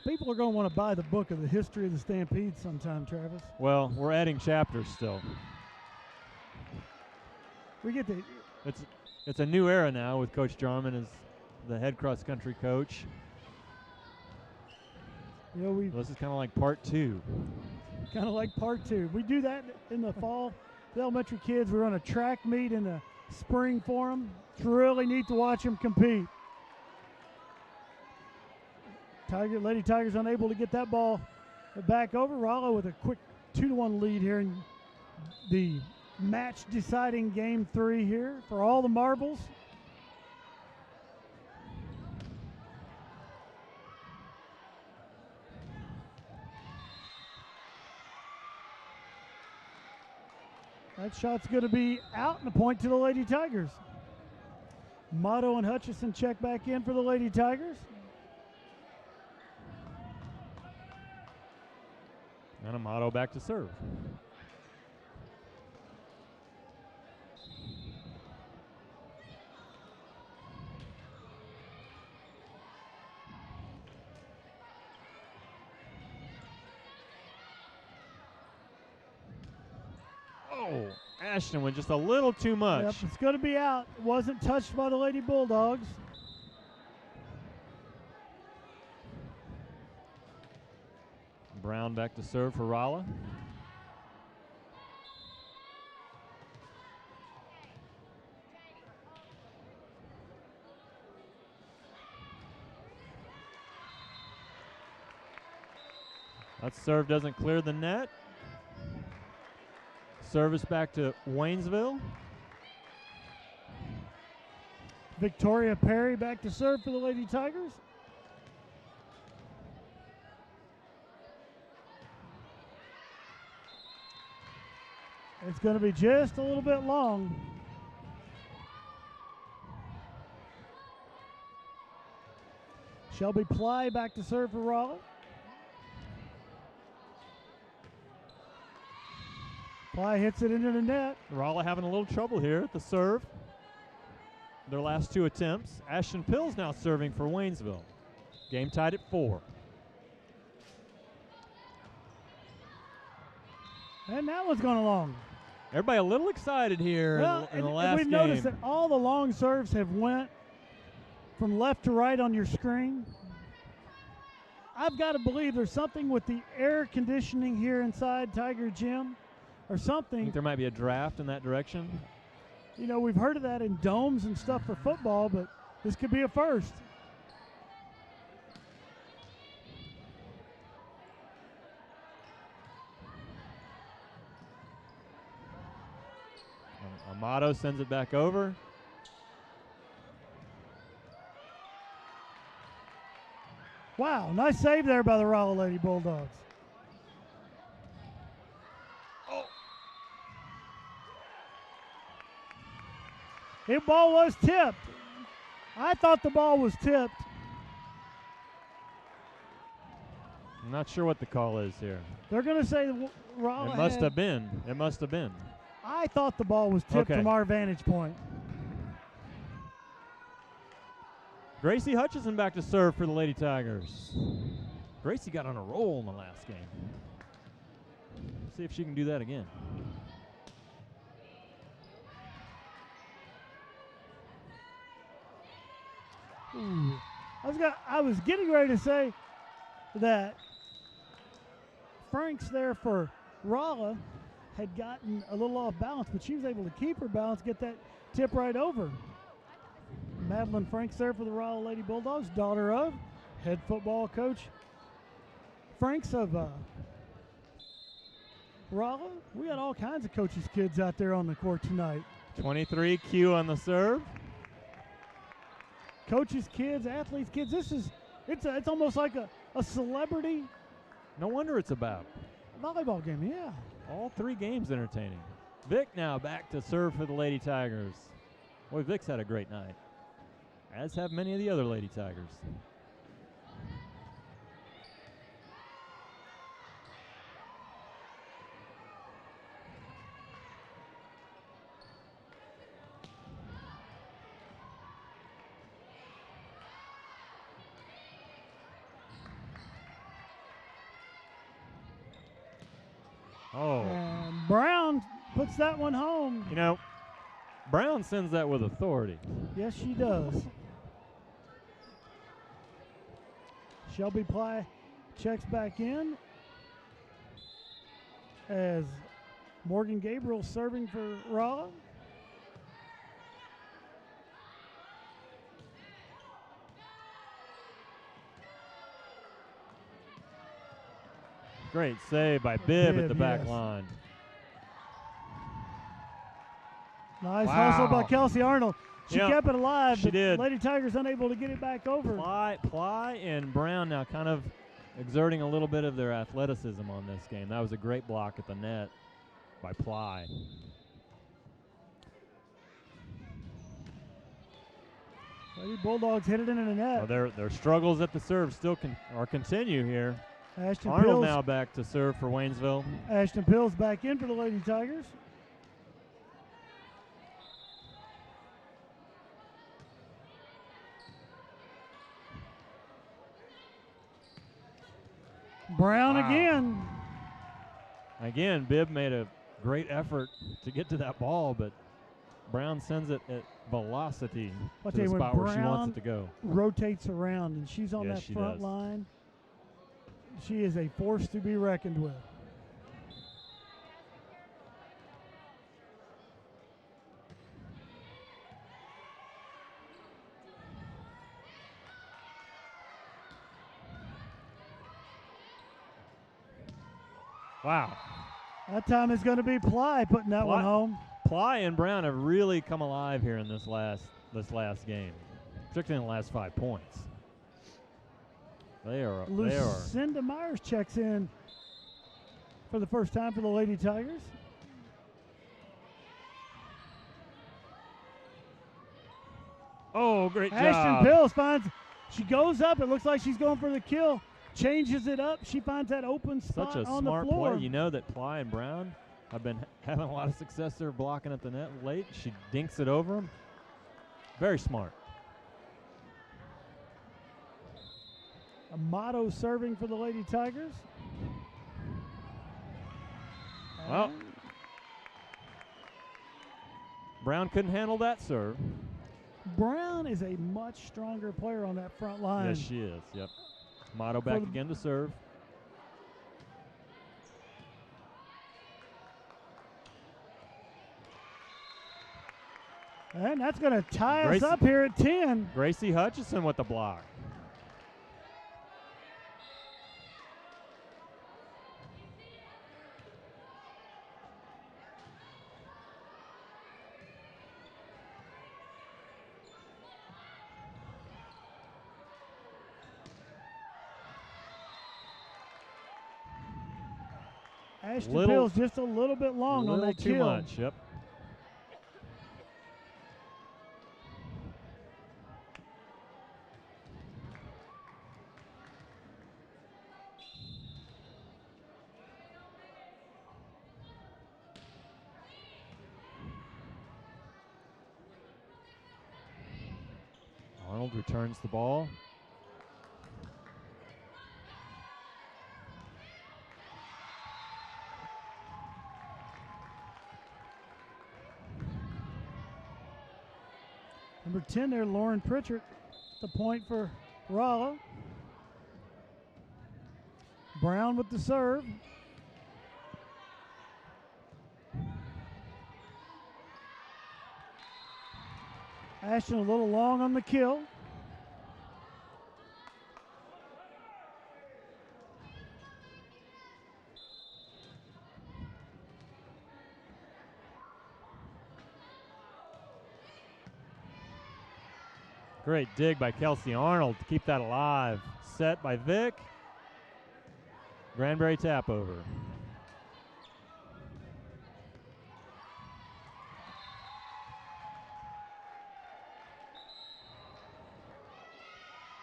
People are going to want to buy the book of the history of the Stampede sometime, Travis. Well, we're adding chapters still. We get the. It's a new era now with Coach Jarman as the head cross-country coach. You know, this is kind of like part 2. Kind of like part 2. We do that in the fall. The elementary kids, we run a track meet in the spring for them. It's really neat to watch them compete. Lady Tigers unable to get that ball back over. Rolla with a quick 2-1 lead here in the match-deciding Game 3 here for all the marbles. That shot's going to be out and a point to the Lady Tigers. Motto and Hutchison check back in for the Lady Tigers. And Amato back to serve. Oh, Ashton went just a little too much. Yep, it's going to be out. It wasn't touched by the Lady Bulldogs. Brown back to serve for Rolla. That serve doesn't clear the net. Service back to Waynesville. Victoria Perry back to serve for the Lady Tigers. It's going to be just a little bit long. Shelby Ply back to serve for Rolla. Ply hits it into the net. Rolla having a little trouble here at the serve. Their last 2 attempts. Ashton Pills now serving for Waynesville. Game tied at 4. And that one's going along. Everybody a little excited here in the last we've game. noticed that all the long serves have went from left to right on your screen. I've got to believe there's something with the air conditioning here inside Tiger Gym or something. I think there might be a draft in that direction. You know, we've heard of that in domes and stuff for football, but this could be a first. Amato sends it back over. Wow, nice save there by the Rolla Lady Bulldogs. Oh. The ball was tipped. I thought the ball was tipped. I'm not sure what the call is here. They're going to say Rolla It must have been. It must have been. I thought the ball was tipped from our vantage point. Gracie Hutchison back to serve for the Lady Tigers. Gracie got on a roll in the last game. See if she can do that again. Ooh. I was getting ready to say that Franks there for Rolla had gotten a little off balance, but she was able to keep her balance, get that tip right over. Madeline Franks there for the Rolla Lady Bulldogs, daughter of head football coach Franks of Rolla. We got all kinds of coaches' kids out there on the court tonight. 23 Q on the serve. Coaches' kids, athletes' kids. It's almost like a celebrity. No wonder it's about Volleyball game, yeah. all 3 games entertaining. Vic now back to serve for the Lady Tigers. Boy, Vic's had a great night, as have many of the other Lady Tigers. Oh. And Brown puts that one home. You know, Brown sends that with authority. Yes, she does. Shelby Ply checks back in as Morgan Gabriel serving for Rolla. Great save by Bibb at the back yes. line. Nice Wow. hustle by Kelsey Arnold. She kept it alive. She but did. Lady Tigers unable to get it back over. Ply and Brown now kind of exerting a little bit of their athleticism on this game. That was a great block at the net by Ply. Lady Bulldogs hit it into the net. Well, their struggles at the serve still continue here. Ashton Arnold Pills, now back to serve for Waynesville. Ashton Pills back in for the Lady Tigers. Brown Wow. again. Again, Bibb made a great effort to get to that ball, but Brown sends it at velocity I'll to tell the you, when spot where she wants Brown it to go. rotates around and she's on Yes, that she front does. line, she is a force to be reckoned with. Wow. That time is going to be Ply putting that one home. Ply and Brown have really come alive here in this last game, particularly in the last 5 points. They are. Lucinda Myers checks in for the first time for the Lady Tigers. Oh, great Ashton job. Pills finds, she goes up. It looks like she's going for the kill. Changes it up. She finds that open spot Such a on the smart floor. play. You know that Ply and Brown have been having a lot of success there blocking at the net late. She dinks it over them. Very smart. Amato serving for the Lady Tigers. Well, Brown couldn't handle that serve. Brown is a much stronger player on that front line. Yes, she is. Yep. Amato back again to serve. And that's going to tie us up here at 10. Gracie Hutchison with the block. Ashton Pills just a little bit long on that too kill. much, yep. Arnold returns the ball. Number 10 there, Lauren Pritchard, the point for Rolla. Brown with the serve. Ashton a little long on the kill. Great dig by Kelsey Arnold to keep that alive. Set by Vic. Granberry tap over.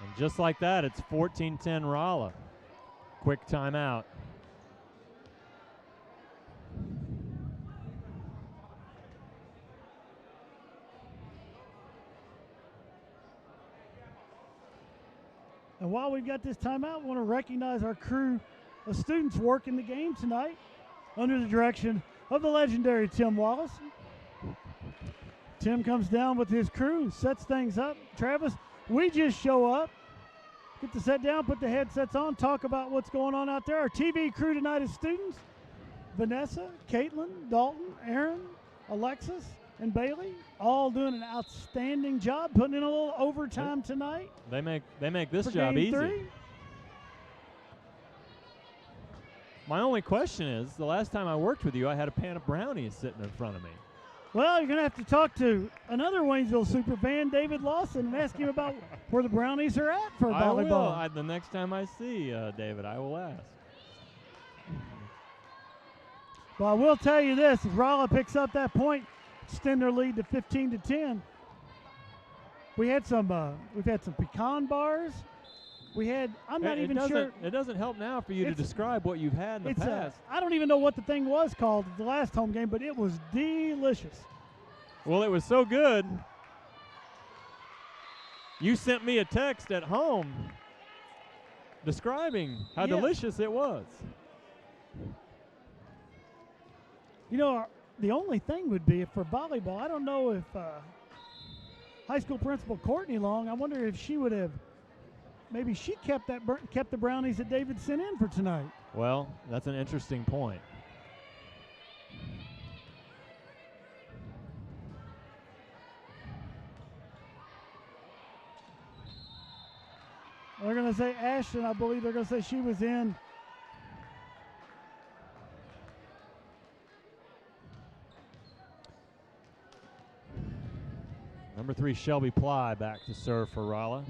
And just like that, it's 14-10 Rolla. Quick timeout. And while we've got this timeout, we want to recognize our crew of students working the game tonight under the direction of the legendary Tim Wallace. Tim comes down with his crew, sets things up. Travis, we just show up, get the set down, put the headsets on, talk about what's going on out there. Our TV crew tonight is students. Vanessa, Caitlin, Dalton, Aaron, Alexis, and Bailey, all doing an outstanding job, putting in a little overtime tonight. They make this for job game easy. 3. My only question is, the last time I worked with you, I had a pan of brownies sitting in front of me. Well, you're going to have to talk to another Waynesville super fan, David Lawson, and ask him about where the brownies are at for volleyball. I will. The next time I see David, I will ask. Well, I will tell you this: if Rolla picks up that point, extend their lead to 15-10. We've had some pecan bars. I'm not even sure. It doesn't help now for you to describe what you've had in the past. I don't even know what the thing was called at the last home game, but it was delicious. Well, it was so good. You sent me a text at home describing how delicious it was. You know, the only thing would be for volleyball, I don't know if high school principal Courtney Long, I wonder if she would have, maybe she kept the brownies that David sent in for tonight. Well, that's an interesting point. They're going to say Ashton, I believe they're going to say she was in. Number 3, Shelby Ply back to serve for Rolla.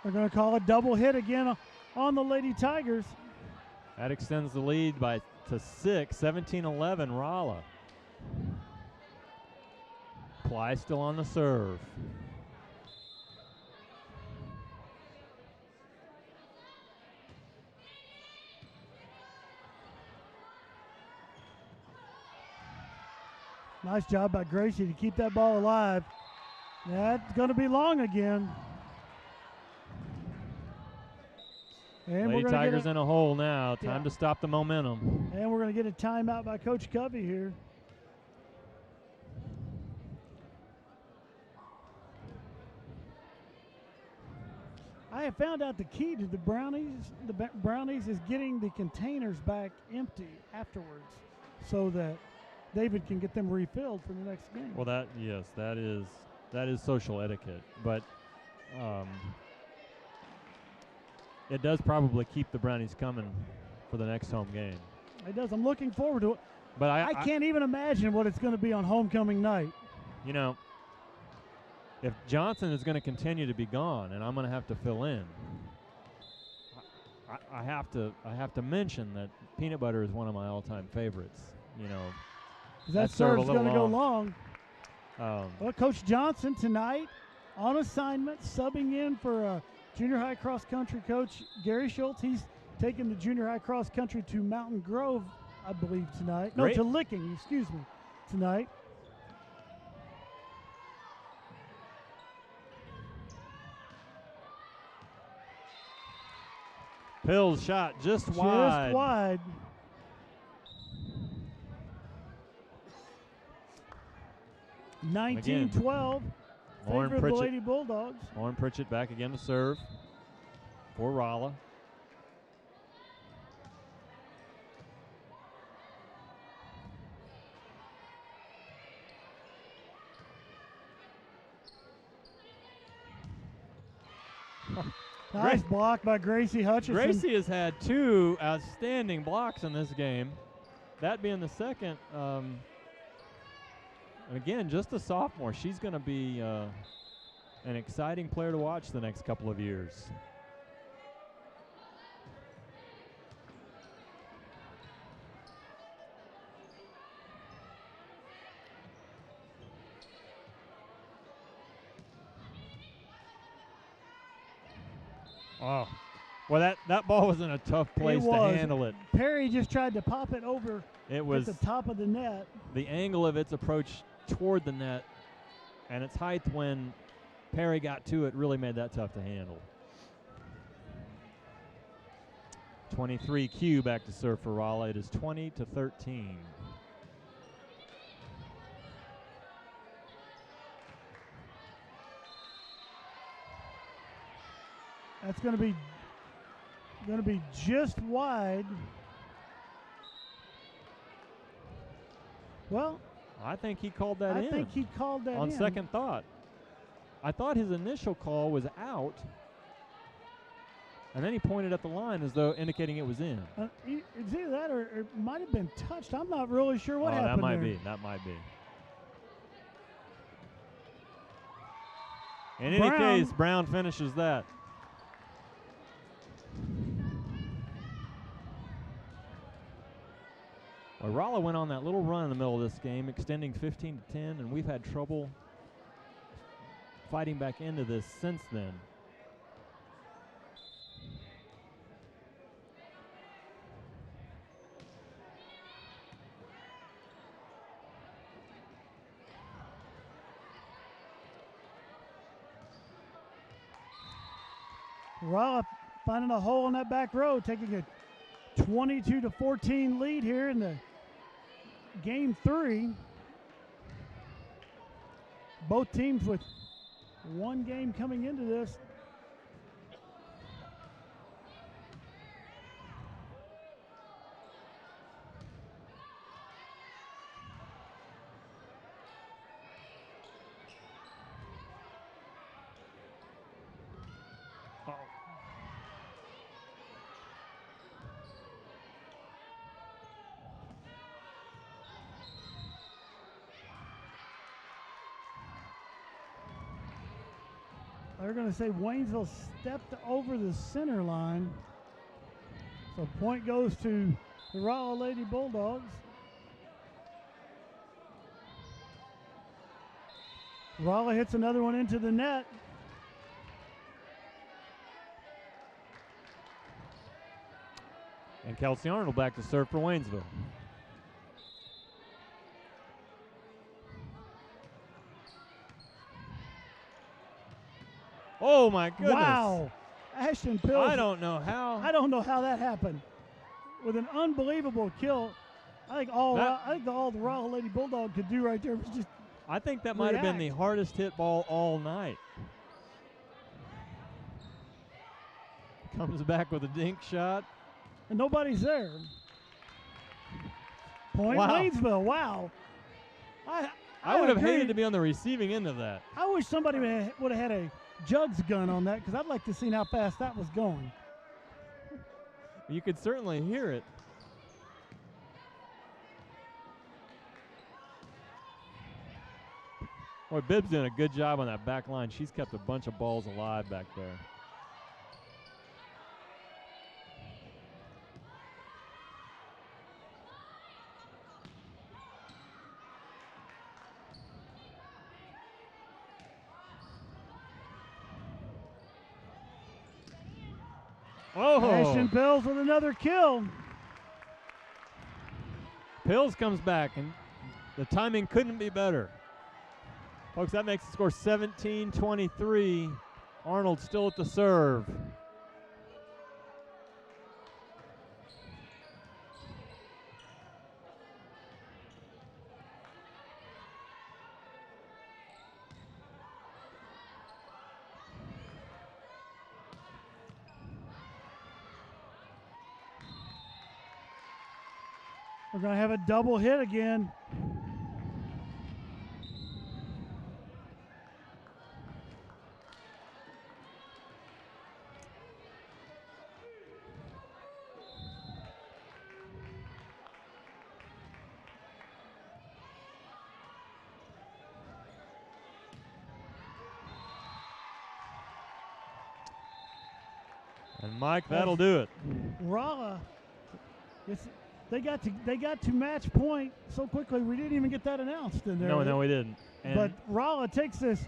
They're going to call a double hit again on the Lady Tigers. That extends the lead to 6, 17-11 Rolla. Ply still on the serve. Nice job by Gracie to keep that ball alive. That's going to be long again. And Lady Tigers in a hole now. Time to stop the momentum. And we're going to get a timeout by Coach Covey here. I have found out the key to the brownies is getting the containers back empty afterwards so that David can get them refilled for the next game. Well, that is social etiquette, but it does probably keep the brownies coming for the next home game. It does. I'm looking forward to it. But I can't even imagine what it's going to be on homecoming night. You know, if Johnson is going to continue to be gone and I'm going to have to fill in, I have to mention that peanut butter is one of my all-time favorites. You know, that serve's going to go long. Well, Coach Johnson tonight on assignment, subbing in for junior high cross country coach Gary Schultz. He's taking the junior high cross country to Mountain Grove, I believe, tonight. Great. No, to Licking, excuse me, tonight. Pill's shot just wide. Just wide. Again, 19-12. Favor of the Lady Bulldogs. Lauren Pritchett back again to serve for Rolla. Nice block by Gracie Hutchinson. Gracie has had 2 outstanding blocks in this game. That being the second. Again, just a sophomore. She's going to be an exciting player to watch the next couple of years. Oh, well, that ball was in a tough place to handle it. Perry just tried to pop it over at the top of the net. The angle of its approach toward the net and its height when Perry got to it really made that tough to handle. 23Q back to serve for Rolla. It is 20-13. That's going to be just wide. Well, I think he called that in. I think he called that on in. second thought. I thought his initial call was out, and then he pointed at the line as though indicating it was in. It's either that or it might have been touched. I'm not really sure what happened that might there. be. That might be. In any case, Brown finishes that. Well, Rolla went on that little run in the middle of this game, extending 15-10, and we've had trouble fighting back into this since then. Rolla finding a hole in that back row, taking a 22-14 lead here in the game 3. Both teams with one game coming into this. They're going to say Waynesville stepped over the center line. So point goes to the Rolla Lady Bulldogs. Rolla hits another one into the net. And Kelsey Arnold back to serve for Waynesville. Oh my goodness. Wow. Ashton Pills. I don't know how that happened. With an unbelievable kill. I think all the Rolla Lady Bulldog could do right there was just I think that might have been the hardest hit ball all night. Comes back with a dink shot. And nobody's there. Point Waynesville. Wow. I would have hated to be on the receiving end of that. I wish somebody would have had a jugs gun on that because I'd like to see how fast that was going. You could certainly hear it. Boy, Bibb's doing a good job on that back line. She's kept a bunch of balls alive back there. Oh! Ashton Pills with another kill. Pills comes back, and the timing couldn't be better. Folks, that makes the score 17-23. Arnold still at the serve. We're going to have a double hit again. And Mike, that'll do it. Rolla, they got to match point so quickly we didn't even get that announced in there. No, we didn't. And but Rolla takes this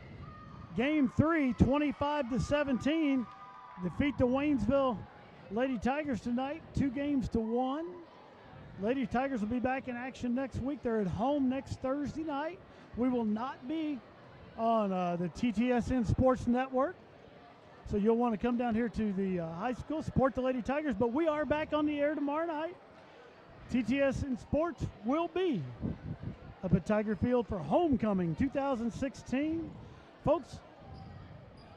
game 3, 25-17, defeat the Waynesville Lady Tigers tonight, 2-1. Lady Tigers will be back in action next week. They're at home next Thursday night. We will not be on the TTSN Sports Network. So you'll want to come down here to the high school, support the Lady Tigers, but we are back on the air tomorrow night. TTSN Sports will be up at Tiger Field for Homecoming 2016. Folks,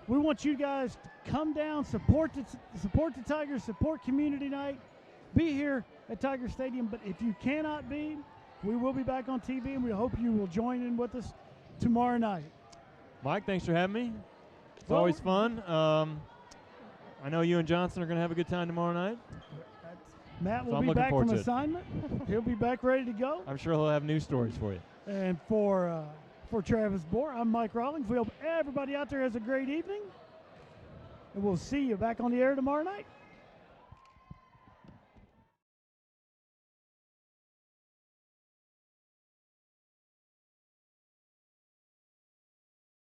we want you guys to come down, support the Tigers, support Community Night. Be here at Tiger Stadium, but if you cannot be, we will be back on TV, and we hope you will join in with us tomorrow night. Mike, thanks for having me. It's always fun. I know you and Johnson are going to have a good time tomorrow night. Matt will be back from assignment. He'll be back ready to go. I'm sure he'll have news stories for you. And for Travis Bohr, I'm Mike Rawlings. We hope everybody out there has a great evening. And we'll see you back on the air tomorrow night.